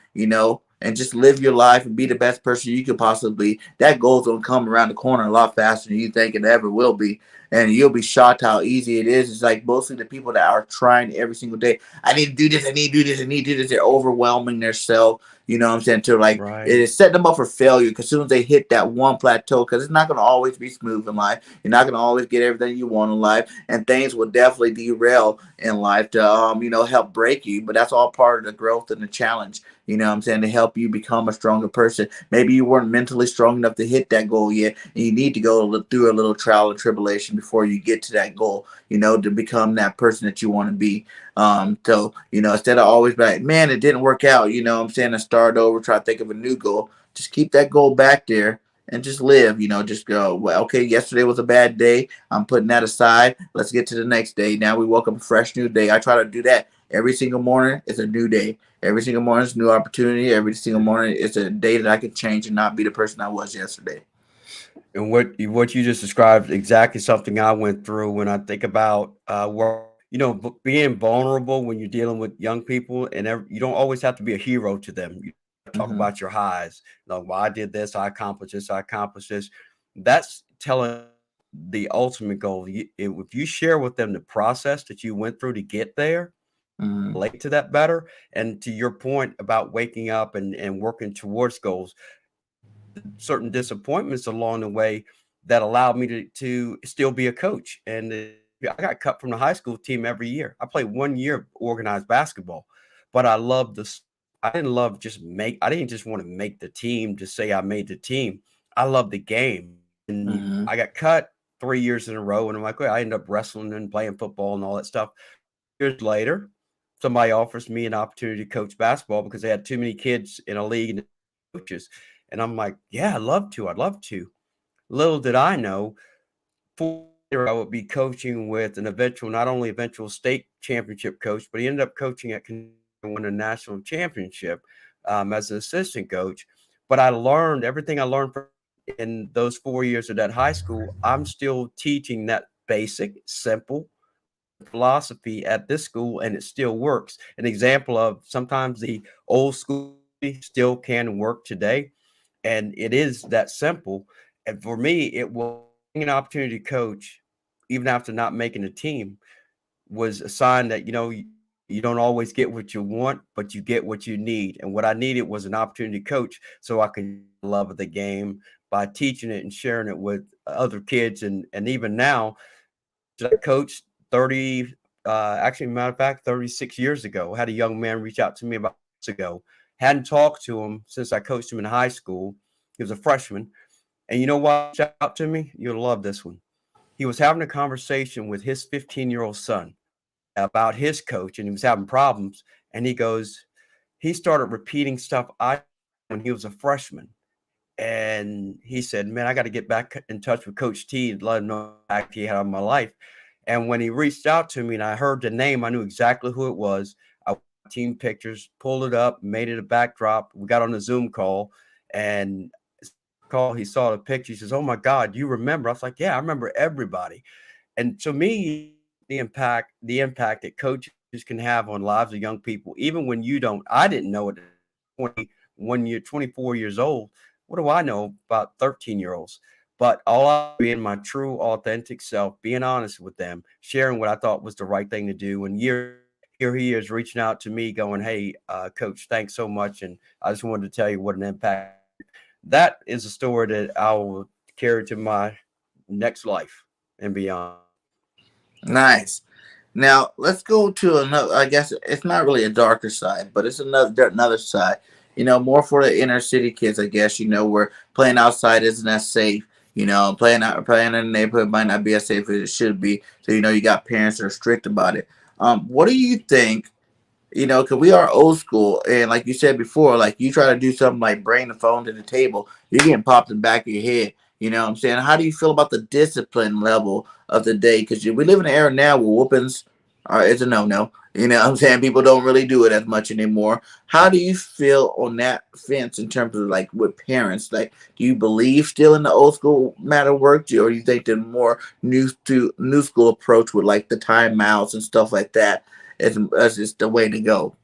and just live your life and be the best person you could possibly be, that goal's gonna come around the corner a lot faster than you think it ever will be. And you'll be shocked how easy it is. It's like mostly the people that are trying every single day. I need to do this. I need to do this. I need to do this. They're overwhelming themselves. You know what I'm saying? To like it Right. is setting them up for failure. Because as soon as they hit that one plateau, because it's not going to always be smooth in life. You're not going to always get everything you want in life, and things will definitely derail in life to help break you. But that's all part of the growth and the challenge. You know what I'm saying? To help you become a stronger person. Maybe you weren't mentally strong enough to hit that goal yet, and you need to go through a little trial and tribulation before you get to that goal, to become that person that you want to be. So, instead of always be like, man, it didn't work out, I'm saying, and start over, try to think of a new goal. Just keep that goal back there and just live, just go, well, okay, yesterday was a bad day. I'm putting that aside. Let's get to the next day. Now we woke up a fresh new day. I try to do that every single morning. It's a new day. Every single morning is a new opportunity. Every single morning is a day that I can change and not be the person I was yesterday. And what you just described exactly something I went through when I think about being vulnerable when you're dealing with young people, and you don't always have to be a hero to them. You talk Mm-hmm. about your highs, like, well, I did this, I accomplished this, I accomplished this. That's telling the ultimate goal. If you share with them the process that you went through to get there, Mm-hmm. relate to that better. And to your point about waking up and working towards goals, certain disappointments along the way that allowed me to still be a coach. And I got cut from the high school team every year. I played 1 year of organized basketball, but I loved this. I didn't just want to make the team to say I made the team. I loved the game. And Mm-hmm. I got cut 3 years in a row. And I'm like, well, I ended up wrestling and playing football and all that stuff. Years later, somebody offers me an opportunity to coach basketball because they had too many kids in a league and coaches. And I'm like, yeah, I'd love to. I'd love to. Little did I know, 4 years later, I would be coaching with an eventual, not only eventual state championship coach, but he ended up coaching at Kentucky and won a national championship as an assistant coach. But I learned everything I learned in those 4 years of that high school. I'm still teaching that basic, simple philosophy at this school, and it still works. An example of sometimes the old school still can work today, and it is that simple. And for me, it was an opportunity to coach, even after not making a team, was a sign that you don't always get what you want, but you get what you need. And what I needed was an opportunity to coach, so I can love the game by teaching it and sharing it with other kids. And even now, I coached 30, actually, matter of fact, 36 years ago. I had a young man reach out to me about months ago. Hadn't talked to him since I coached him in high school. He was a freshman. And you know what? Shout out to me. You'll love this one. He was having a conversation with his 15-year-old son about his coach, and he was having problems. And he started repeating stuff I when he was a freshman. And he said, "Man, I got to get back in touch with Coach T and let him know the impact he had on my life." And when he reached out to me and I heard the name, I knew exactly who it was. I team pictures, pulled it up, made it a backdrop. We got on a Zoom call, and he saw the picture. He says, "Oh my God, you remember?" I was like, "Yeah, I remember everybody." And to me, the impact that coaches can have on lives of young people, even when you don't. I didn't know it. 21 year, 24 years old. What do I know about 13-year-olds? But all I being my true, authentic self, being honest with them, sharing what I thought was the right thing to do. And here he is reaching out to me, going, "Hey, coach, thanks so much." And I just wanted to tell you what an impact. That is a story that I will carry to my next life and beyond. Nice. Now let's go to another. I guess it's not really a darker side, but it's another side. More for the inner city kids. I guess where playing outside isn't as safe. Playing in the neighborhood might not be as safe as it should be. So you got parents that are strict about it. What do you think? Because we are old school, and like you said before, like you try to do something like bring the phone to the table, you're getting popped in the back of your head. You know what I'm saying? How do you feel about the discipline level of the day? Because we live in an era now where whoopings it's a no-no. You know what I'm saying? People don't really do it as much anymore. How do you feel on that fence in terms of like with parents? Like, do you believe still in the old school matter work, or do you think the more new school approach with like the timeouts and stuff like that is just the way to go?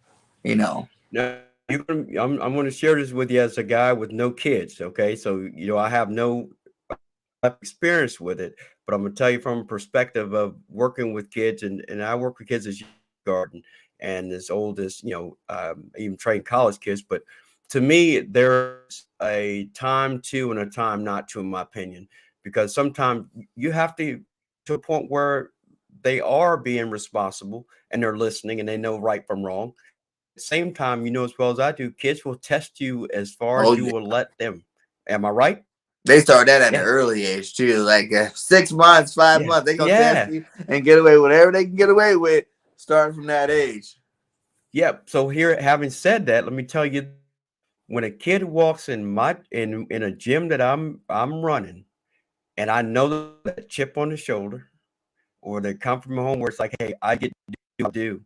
You know. No. I'm going to share this with you as a guy with no kids. Okay, so I have no experience with it, but I'm going to tell you from a perspective of working with kids, and I work with kids as garden and as old as even train college kids. But to me, there's a time to and a time not to, in my opinion, because sometimes you have to a point where they are being responsible and they're listening and they know right from wrong. Same time, you know as well as I do, kids will test you as far Oh as you yeah. will let them. Am I right? They start that at an Yeah. early age too, like 6 months, five Yeah. months. They gonna test Yeah. you and get away with whatever they can get away with, starting from that age. Yep. So here, having said that, let me tell you, when a kid walks in in a gym that I'm running, and I know that chip on the shoulder, or they come from home where it's like, hey, I get to do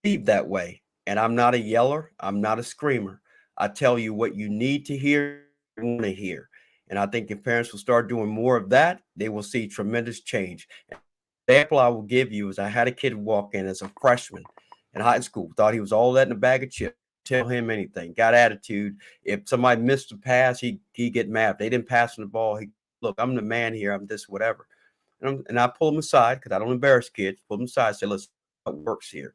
leave that way. And I'm not a yeller, I'm not a screamer. I tell you what you need to hear, want to hear. And I think if parents will start doing more of that, they will see tremendous change. Example I will give you is I had a kid walk in as a freshman in high school, thought he was all that in a bag of chips. Tell him anything, got attitude. If somebody missed a pass, he get mad. If they didn't pass him the ball, he look, I'm the man here, I'm this, whatever. And I pull him aside because I don't embarrass kids. Pull them aside, say, listen, what works here.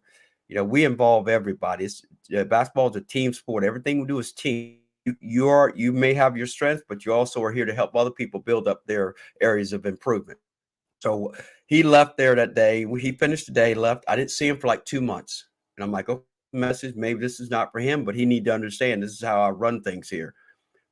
We involve everybody. Basketball is a team sport. Everything we do is team. You may have your strengths, but you also are here to help other people build up their areas of improvement. So he left there that day. He finished the day, left. I didn't see him for like 2 months. And I'm like, okay, message, maybe this is not for him, but he need to understand this is how I run things here.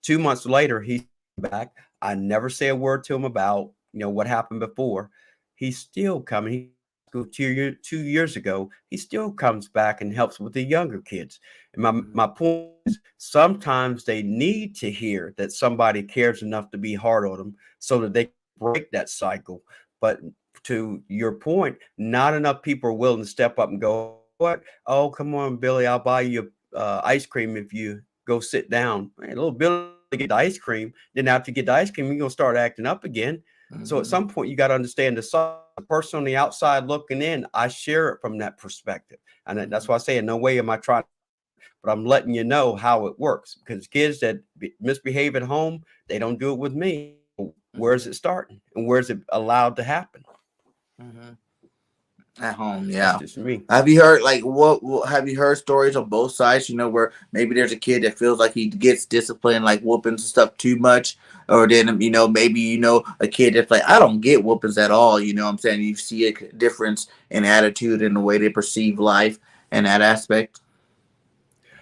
2 months later, he's back. I never say a word to him about, what happened before. He's still coming. He go 2 years ago. He still comes back and helps with the younger kids. And my point is, sometimes they need to hear that somebody cares enough to be hard on them so that they can break that cycle. But to your point, not enough people are willing to step up and go, what? Oh, come on, Billy, I'll buy you ice cream if you go sit down. Man, little Billy get the ice cream. Then after you get the ice cream, you're gonna start acting up again. So at Mm-hmm. some point, you got to understand the person on the outside looking in. I share it from that perspective, and Mm-hmm. that's why I say in no way am I trying, but I'm letting you know how it works. Because kids that misbehave at home, they don't do it with me. Where's Mm-hmm. it starting, and where's it allowed to happen? Mm-hmm. At home, That's yeah. just me. Have you heard like what? Have you heard stories on both sides? Where maybe there's a kid that feels like he gets disciplined, like whoopings and stuff, too much, or then maybe a kid that's like I don't get whoopings at all. You know what I'm saying? You see a difference in attitude and the way they perceive life and that aspect.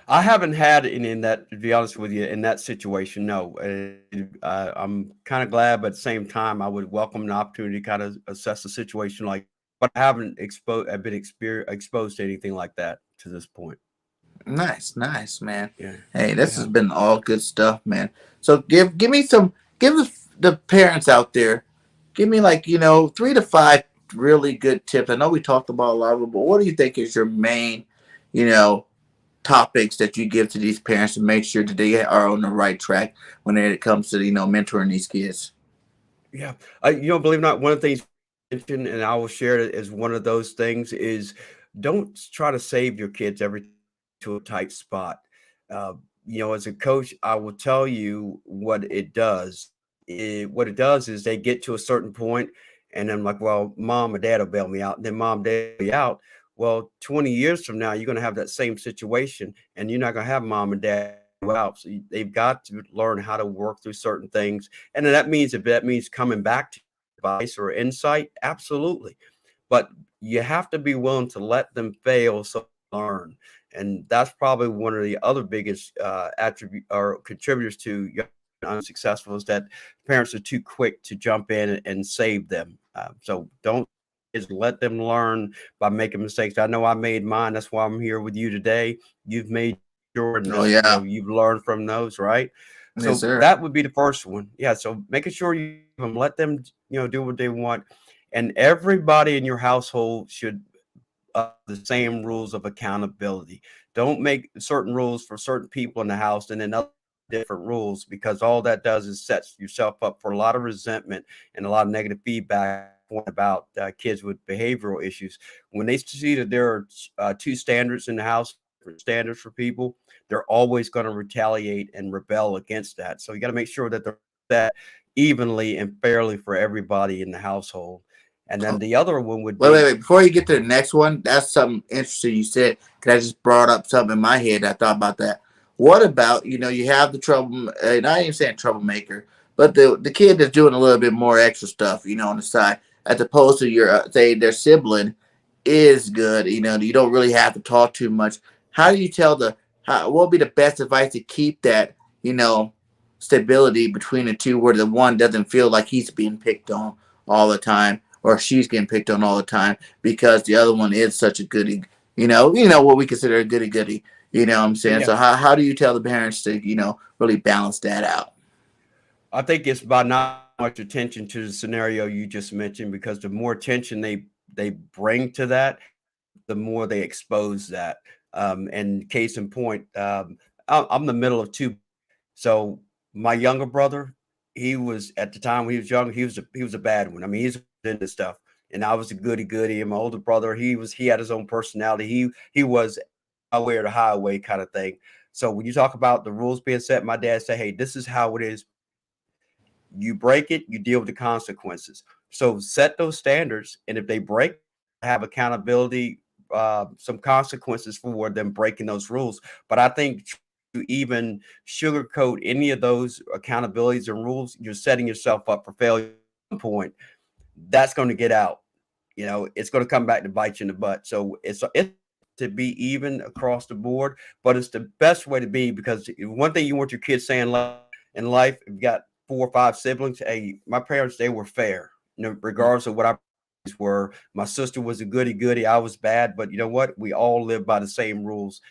I haven't had any in that, to be honest with you, in that situation. No, I'm kind of glad, but at the same time, I would welcome an opportunity to kind of assess the situation. Like, but I haven't I've been exposed to anything like that to this point. Nice, nice, man. Yeah, Hey, this has yeah. been all good stuff, man. So give me some give the parents out there, give me like 3 to 5 really good tips. I know we talked about a lot of them, but what do you think is your main, you know, topics that you give to these parents to make sure that they are on the right track when it comes to mentoring these kids? Yeah. Believe it or not, one of the things you mentioned, and I will share it as one of those things is don't try to save your kids every to a tight spot. Uh, as a coach, I will tell you what it does. What it does is they get to a certain point, and I'm like, well, mom or dad will bail me out. And then mom, dad will bail me out. Well, 20 years from now, you're going to have that same situation, and you're not going to have mom and dad out. So they've got to learn how to work through certain things, and then that means if that means coming back to advice or insight, absolutely. But you have to be willing to let them fail so they learn. And that's probably one of the other biggest attribute or contributors to young unsuccessful is that parents are too quick to jump in and save them. So don't is let them learn by making mistakes. I know I made mine. That's why I'm here with you today. You've made sure, and Oh yeah, you've learned from those, right? yes So sir. that would be the first one. Yeah. So making sure you let them, do what they want, and everybody in your household should the same rules of accountability. Don't make certain rules for certain people in the house and then other different rules because all that does is sets yourself up for a lot of resentment and a lot of negative feedback about kids with behavioral issues. When they see that there are two standards in the house, different standards for people, they're always going to retaliate and rebel against that. So you got to make sure that they're that evenly and fairly for everybody in the household. And then the other one would be, Wait. Before you get to the next one, that's something interesting you said. Cause I just brought up something in my head. I thought about that. What about, you have the trouble? Not even saying troublemaker, but the kid that's doing a little bit more extra stuff, on the side, as opposed to your say their sibling is good. You don't really have to talk too much. How do you tell what would be the best advice to keep that you know stability between the two, where the one doesn't feel like he's being picked on all the time, or she's getting picked on all the time because the other one is such a goody. What we consider a goody goody. You know what I'm saying? yeah, So how do you tell the parents to really balance that out? I think it's by not much attention to the scenario you just mentioned, because the more attention they bring to that, the more they expose that. And case in point, I'm the middle of two. So my younger brother, he was at the time when he was young, he was a bad one. I mean, he's into stuff, and I was a goody goody. And my older brother, he had his own personality. He was my way or the highway kind of thing. So when you talk about the rules being set, my dad said, "Hey, this is how it is. You break it, you deal with the consequences." So set those standards, and if they break, have accountability, some consequences for them breaking those rules. But I think to even sugarcoat any of those accountabilities and rules, you're setting yourself up for failure. At some point, that's going to get out. It's going to come back to bite you in the butt. So it's to be even across the board, but it's the best way to be, because one thing you want your kids saying in life, if you got 4 or 5 siblings, hey, my parents, they were fair, regardless of what our were. My sister was a goody goody, I was bad, but you know what? We all live by the same rules.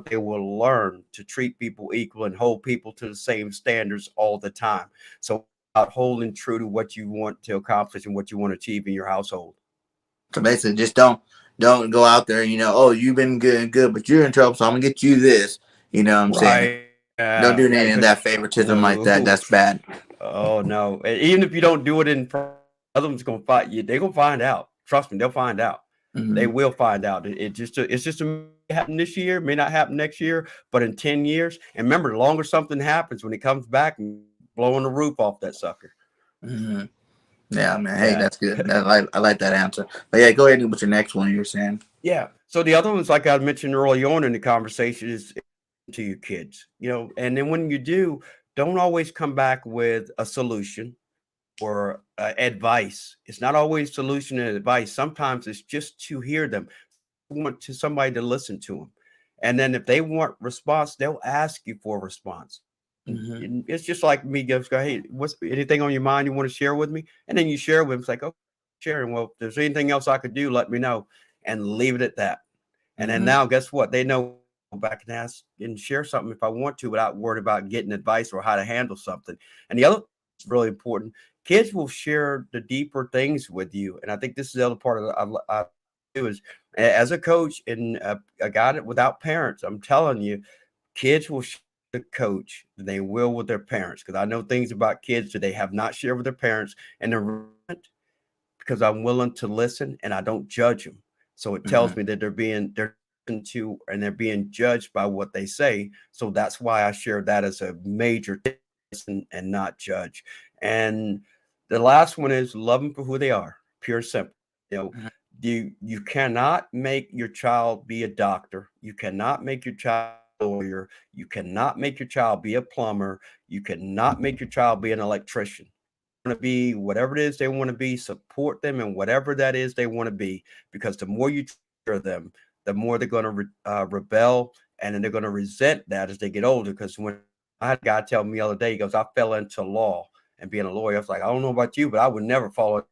They will learn to treat people equal and hold people to the same standards all the time. So about holding true to what you want to accomplish and what you want to achieve in your household. So basically, just don't go out there. Oh, you've been good, but you're in trouble, so I'm gonna get you this. You know what I'm saying? Right. Don't do Yeah, any of because that favoritism like that. no. That's bad. Oh no. And even if you don't do it in front, other one's gonna fight you. They're gonna find out. Trust me, they'll find out. They Hmm. will find out. It's just a happen this year, may not happen next year, but in 10 years. And remember, the longer something happens, when it comes back, blowing the roof off that sucker. Hmm. Yeah, man. Hey, Yeah. that's good. I like that answer. But yeah, go ahead with your next one. You're saying. Yeah. So the other ones, like I mentioned early on in the conversation, is to your kids, and then when you do, don't always come back with a solution or advice. It's not always solution and advice. Sometimes it's just to hear them. Want to somebody to listen to them, and then if they want response, they'll ask you for a response. Hmm. And it's just like me go, hey, what's anything on your mind you want to share with me? And then you share with them. It's like, oh, sharing. Well, if there's anything else I could do, let me know, and leave it at that. And then Hmm. now, guess what? They know go back and ask and share something if I want to, without worried about getting advice or how to handle something. And the other is really important. Kids will share the deeper things with you, and I think this is the other part of I do is, as a coach and a guy without parents. I'm telling you, kids will share the coach than they will with their parents, because I know things about kids that they have not shared with their parents, and they're because I'm willing to listen and I don't judge them. So it tells Hmm. me that they're listened to and they're being judged by what they say. So that's why I share that as a major listen and not judge. And the last one is love them for who they are, pure simple. You know, you cannot make your child be a doctor. You cannot make your child a lawyer. You cannot make your child be a plumber. You cannot make your child be an electrician to be, whatever it is they want to be, support them and whatever that is they want to be, because the more you trigger them, the more they're going to rebel, and then they're going to resent that as they get older. Because when I had a guy tell me the other day, he goes, I fell into law and being a lawyer. I was like, I don't know about you, but I would never follow a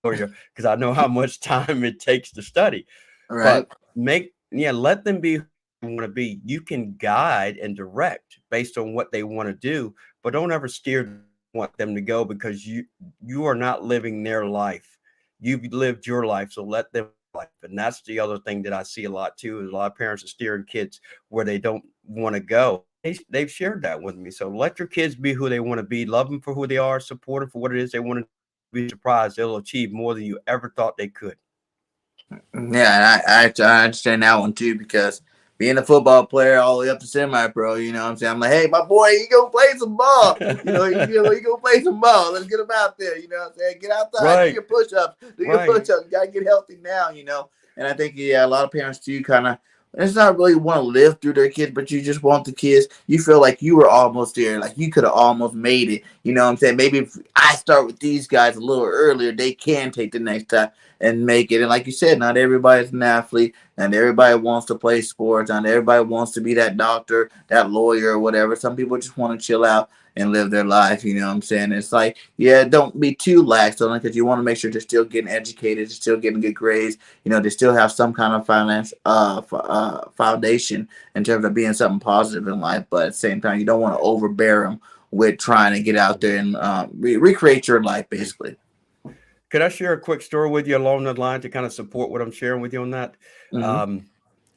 lawyer because I know how much time it takes to study. Right. But let them be who they want to be. You can guide and direct based on what they want to do, but don't ever steer want them to go, because you are not living their life. You've lived your life, so let them life. And that's the other thing that I see a lot too, is a lot of parents are steering kids where they don't want to go. They've shared that with me. So let your kids be who they want to be, love them for who they are, support them for what it is they want to be. Surprised they'll achieve more than you ever thought they could. Yeah, and I understand that one too, because being a football player all the way up to semi-pro, you know what I'm saying? I'm like, hey, my boy, you go play some ball. You go play some ball. Let's get him out there. You know what I'm saying? Get outside. Do Right, your push-ups. Do your right. push-ups. You got to get healthy now, you know? And I think, yeah, a lot of parents do kind of, it's not really want to live through their kids, but you just want the kids. You feel like you were almost there, like you could have almost made it. You know what I'm saying? Maybe if I start with these guys a little earlier, they can take the next time and make it. And like you said, not everybody's an athlete, and everybody wants to play sports, and everybody wants to be that doctor, that lawyer, or whatever. Some people just want to chill out and live their life. You know what I'm saying? It's like, yeah, don't be too lax on it because you want to make sure they're still getting educated, they're still getting good grades. You know, they still have some kind of foundation in terms of being something positive in life. But at the same time, you don't want to overbear them with trying to get out there and recreate your life, basically. Could I share a quick story with you along the line to kind of support what I'm sharing with you on that? Mm-hmm. Um,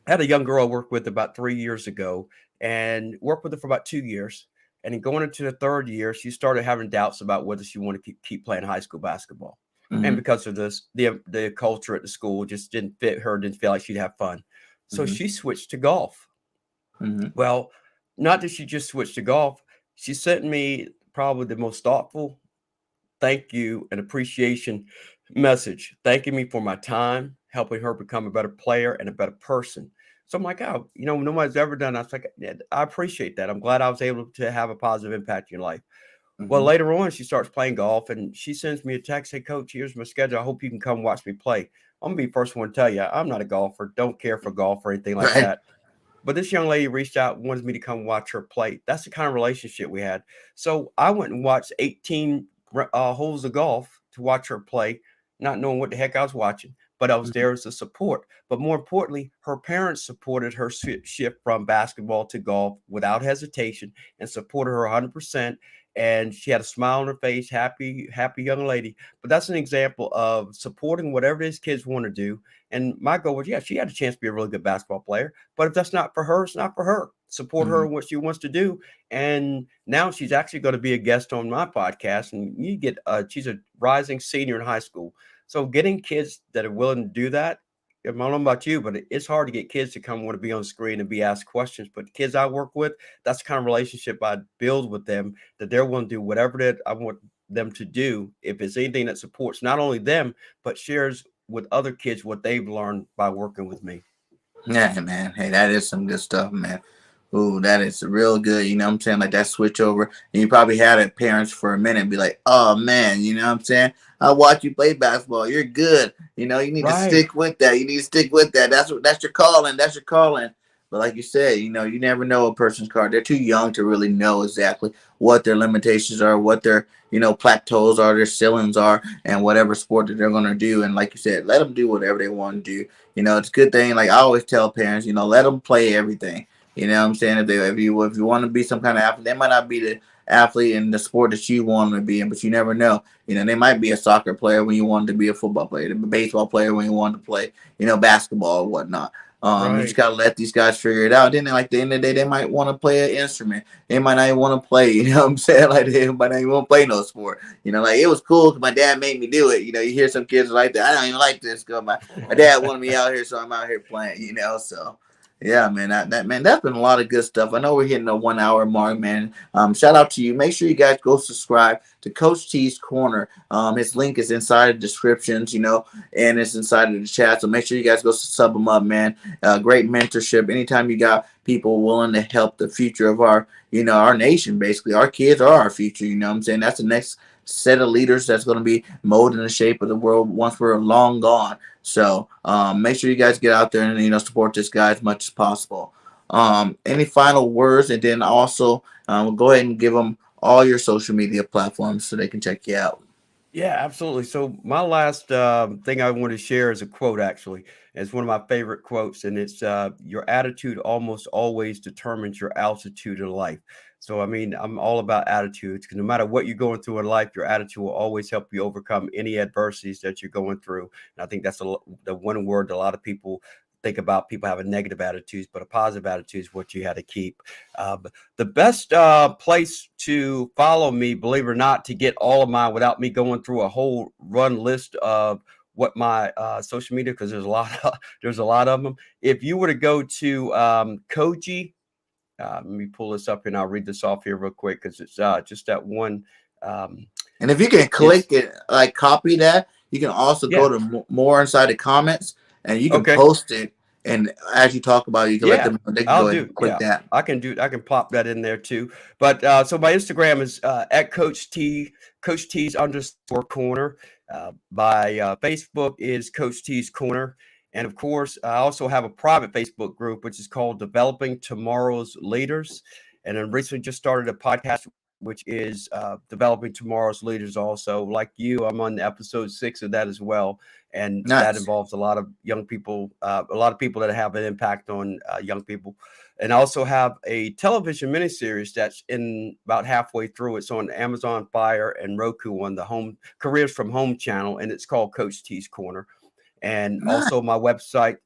I had a young girl I worked with about 3 years ago and worked with her for about 2 years. And then going into the third year, she started having doubts about whether she wanted to keep playing high school basketball. And Mm-hmm. because of this, the culture at the school just didn't fit her, didn't feel like she'd have fun. So Mm-hmm. she switched to golf. Mm-hmm. Well, not that she just switched to golf, she sent me probably the most thoughtful thank you and appreciation message, thanking me for my time, helping her become a better player and a better person. So I'm like, oh, nobody's ever done. I was like, yeah, I appreciate that. I'm glad I was able to have a positive impact in your life. Well, Mm-hmm. later on, she starts playing golf and she sends me a text. Hey, coach, here's my schedule. I hope you can come watch me play. I'm going to be the first one to tell you, I'm not a golfer, don't care for golf or anything like Right. that. But this young lady reached out and wanted me to come watch her play. That's the kind of relationship we had. So I went and watched 18 holes of golf to watch her play, not knowing what the heck I was watching, but I was Mm-hmm. there as a support. But more importantly, her parents supported her shift from basketball to golf without hesitation and supported her 100%. And she had a smile on her face, happy, happy young lady. But that's an example of supporting whatever these kids want to do. And my goal was, yeah, she had a chance to be a really good basketball player. But if that's not for her, it's not for her. Support her Mm-hmm. in what she wants to do. And now she's actually going to be a guest on my podcast. And you get, she's a rising senior in high school. So getting kids that are willing to do that, I don't know about you, but it's hard to get kids to come want to be on screen and be asked questions. But the kids I work with, that's the kind of relationship I build with them, that they're willing to do whatever that I want them to do. If it's anything that supports not only them, but shares with other kids what they've learned by working with me. Yeah, man. Hey, that is some good stuff, man. Ooh, that is real good. You know what I'm saying? Like that switch over. And you probably had it parents for a minute and be like, oh man, you know what I'm saying? I watch you play basketball. You're good. You know, you need to Right. stick with that. You need to stick with that. That's your calling. That's your calling. But like you said, you know, you never know a person's card. They're too young to really know exactly what their limitations are, what their, plateaus are, their ceilings are, and whatever sport that they're gonna do. And like you said, let them do whatever they want to do. You know, it's a good thing. Like I always tell parents, let them play everything. You know what I'm saying? If you want to be some kind of athlete, they might not be the athlete in the sport that you want them to be in, but you never know. You know, they might be a soccer player when you want to be a football player, a baseball player when you want to play, basketball or whatnot. You just Right. gotta let these guys figure it out. Then, like the end of the day, they might want to play an instrument. They might not even want to play. You know what I'm saying? Like they might not even want to play no sport. Like it was cool because my dad made me do it. You hear some kids like that. I don't even like this because my dad wanted me out here, so I'm out here playing. So. Yeah, man, that's been a lot of good stuff. I know we're hitting the 1 hour mark, man. Shout out to you. Make sure you guys go subscribe to Coach T's Corner. His link is inside the descriptions, and it's inside of the chat. So make sure you guys go sub them up, man. Great mentorship. Anytime you got people willing to help the future of our nation, basically. Our kids are our future, you know what I'm saying? That's the next set of leaders that's going to be molding the shape of the world once we're long gone. So make sure you guys get out there and support this guy as much as possible. Any final words, and then also go ahead and give them all your social media platforms so they can check you out. Yeah, absolutely. So my last thing I want to share is a quote. Actually, it's one of my favorite quotes, and it's "Your attitude almost always determines your altitude in life." So I mean, I'm all about attitudes because no matter what you're going through in life, your attitude will always help you overcome any adversities that you're going through. And I think that's the one word that a lot of people think about. People having negative attitudes, but a positive attitude is what you had to keep. But the best place to follow me, believe it or not, to get all of mine without me going through a whole run list of what my social media, because there's a lot there's a lot of them. If you were to go to Koji, let me pull this up and I'll read this off here real quick because it's just that one. Um, And if you can it's click it, like copy that, you can also yeah, go to more inside the comments and you can okay. post it. And as you talk about it, you can let Yeah, them know. They can I'll go ahead do. and click Yeah, that. I can pop that in there too. But so my Instagram is at Coach T's underscore corner. My Facebook is Coach T's Corner. And of course, I also have a private Facebook group, which is called Developing Tomorrow's Leaders. And then recently just started a podcast, which is Developing Tomorrow's Leaders also. Like you, I'm on episode 6 of that as well. And that Nice. involves a lot of young people, a lot of people that have an impact on young people. And I also have a television miniseries that's in about halfway through. It's on Amazon Fire and Roku on the Home Careers from Home channel, and it's called Coach T's Corner. And Nice. also my website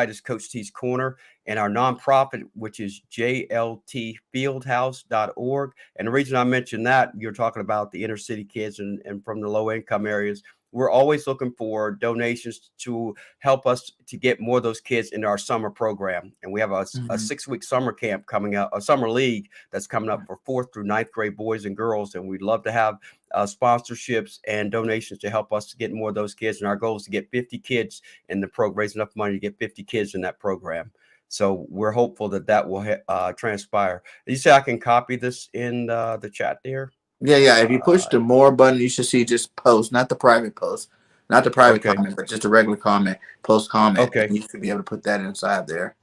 is Coach T's Corner, and our nonprofit, which is jltfieldhouse.org. And the reason I mentioned that, you're talking about the inner city kids and from the low income areas. We're always looking for donations to help us to get more of those kids into our summer program. And we have a Mhm. 6-week summer camp coming up, a summer league that's coming up for 4th through 9th grade boys and girls. And we'd love to have sponsorships and donations to help us to get more of those kids. And our goal is to get 50 kids in the program, raise enough money to get 50 kids in that program. So we're hopeful that that will transpire. You say I can copy this in the chat there? Yeah, yeah. If you push Uh, the more button, you should see just post, not the private post, not the private okay. comment, but just a regular comment, post comment, and Okay. you should be able to put that inside there.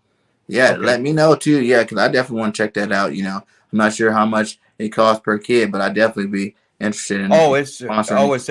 Yeah, Okay. let me know too. Yeah, because I definitely want to check that out. I'm not sure how much it costs per kid, but I'd definitely be interested in sponsoring. It's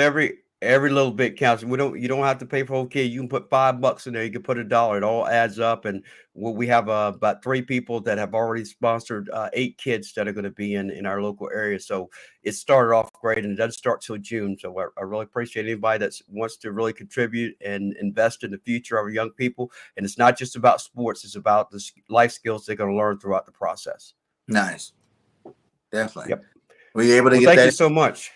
every little bit counts. You don't have to pay for a whole kid. You can put $5 in there. You can put $1. It all adds up. And we have about 3 people that have already sponsored 8 kids that are going to be in our local area. So it started off great, and it doesn't start till June. So I really appreciate anybody that wants to really contribute and invest in the future of our young people. And it's not just about sports; it's about the life skills they're going to learn throughout the process. Nice, definitely. Yep. Were you able to Well, get thank you that? so much.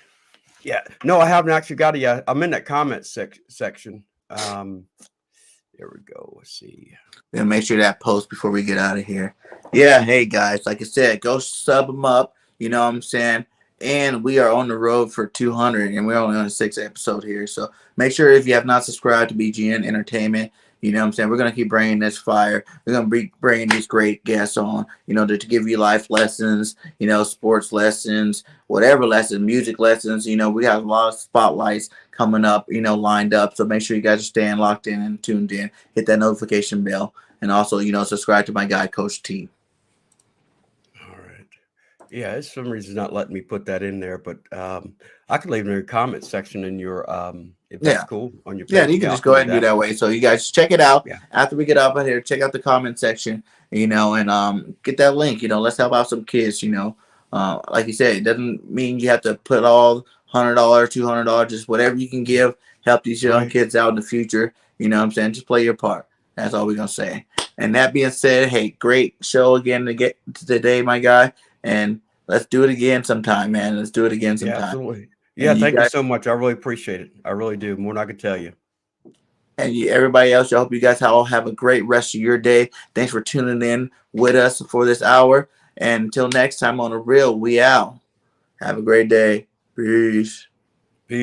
Yeah. No, I haven't actually got it yet. I'm in that comment section. There we go. Let's see. Then make sure that post before we get out of here. Yeah, hey guys, like I said, go sub them up. You know what I'm saying? And we are on the road for 200, and we're only on the 6th episode here. So make sure if you have not subscribed to BGN Entertainment, you know what I'm saying? We're going to keep bringing this fire. We're going to be bringing these great guests on, to give you life lessons, sports lessons, whatever lessons, music lessons. We have a lot of spotlights coming up, lined up. So make sure you guys are staying locked in and tuned in. Hit that notification bell. And also, subscribe to my guy, Coach T. All right. Yeah, it's some reason not letting me put that in there, but I can leave it in your comment section in your if that's Yeah. cool on your Yeah, page. you can Yeah, I just can go do ahead and do that. that way. So you guys check it out Yeah. after we get up out here. Check out the comment section, and get that link. Let's help out some kids. Like you said, it doesn't mean you have to put all $100, $200, just whatever you can give. Help these young Right. kids out in the future. You know what I'm saying? Just play your part. That's all we're gonna say. And that being said, hey, great show again to get today, my guy. And let's do it again sometime, man. Let's do it again Yeah, sometime. absolutely. Yeah, And you thank you guys. so much. I really appreciate it. I really do. More than I can tell you. And everybody else, I hope you guys all have a great rest of your day. Thanks for tuning in with us for this hour. And until next time on The Real, we out. Have a great day. Peace.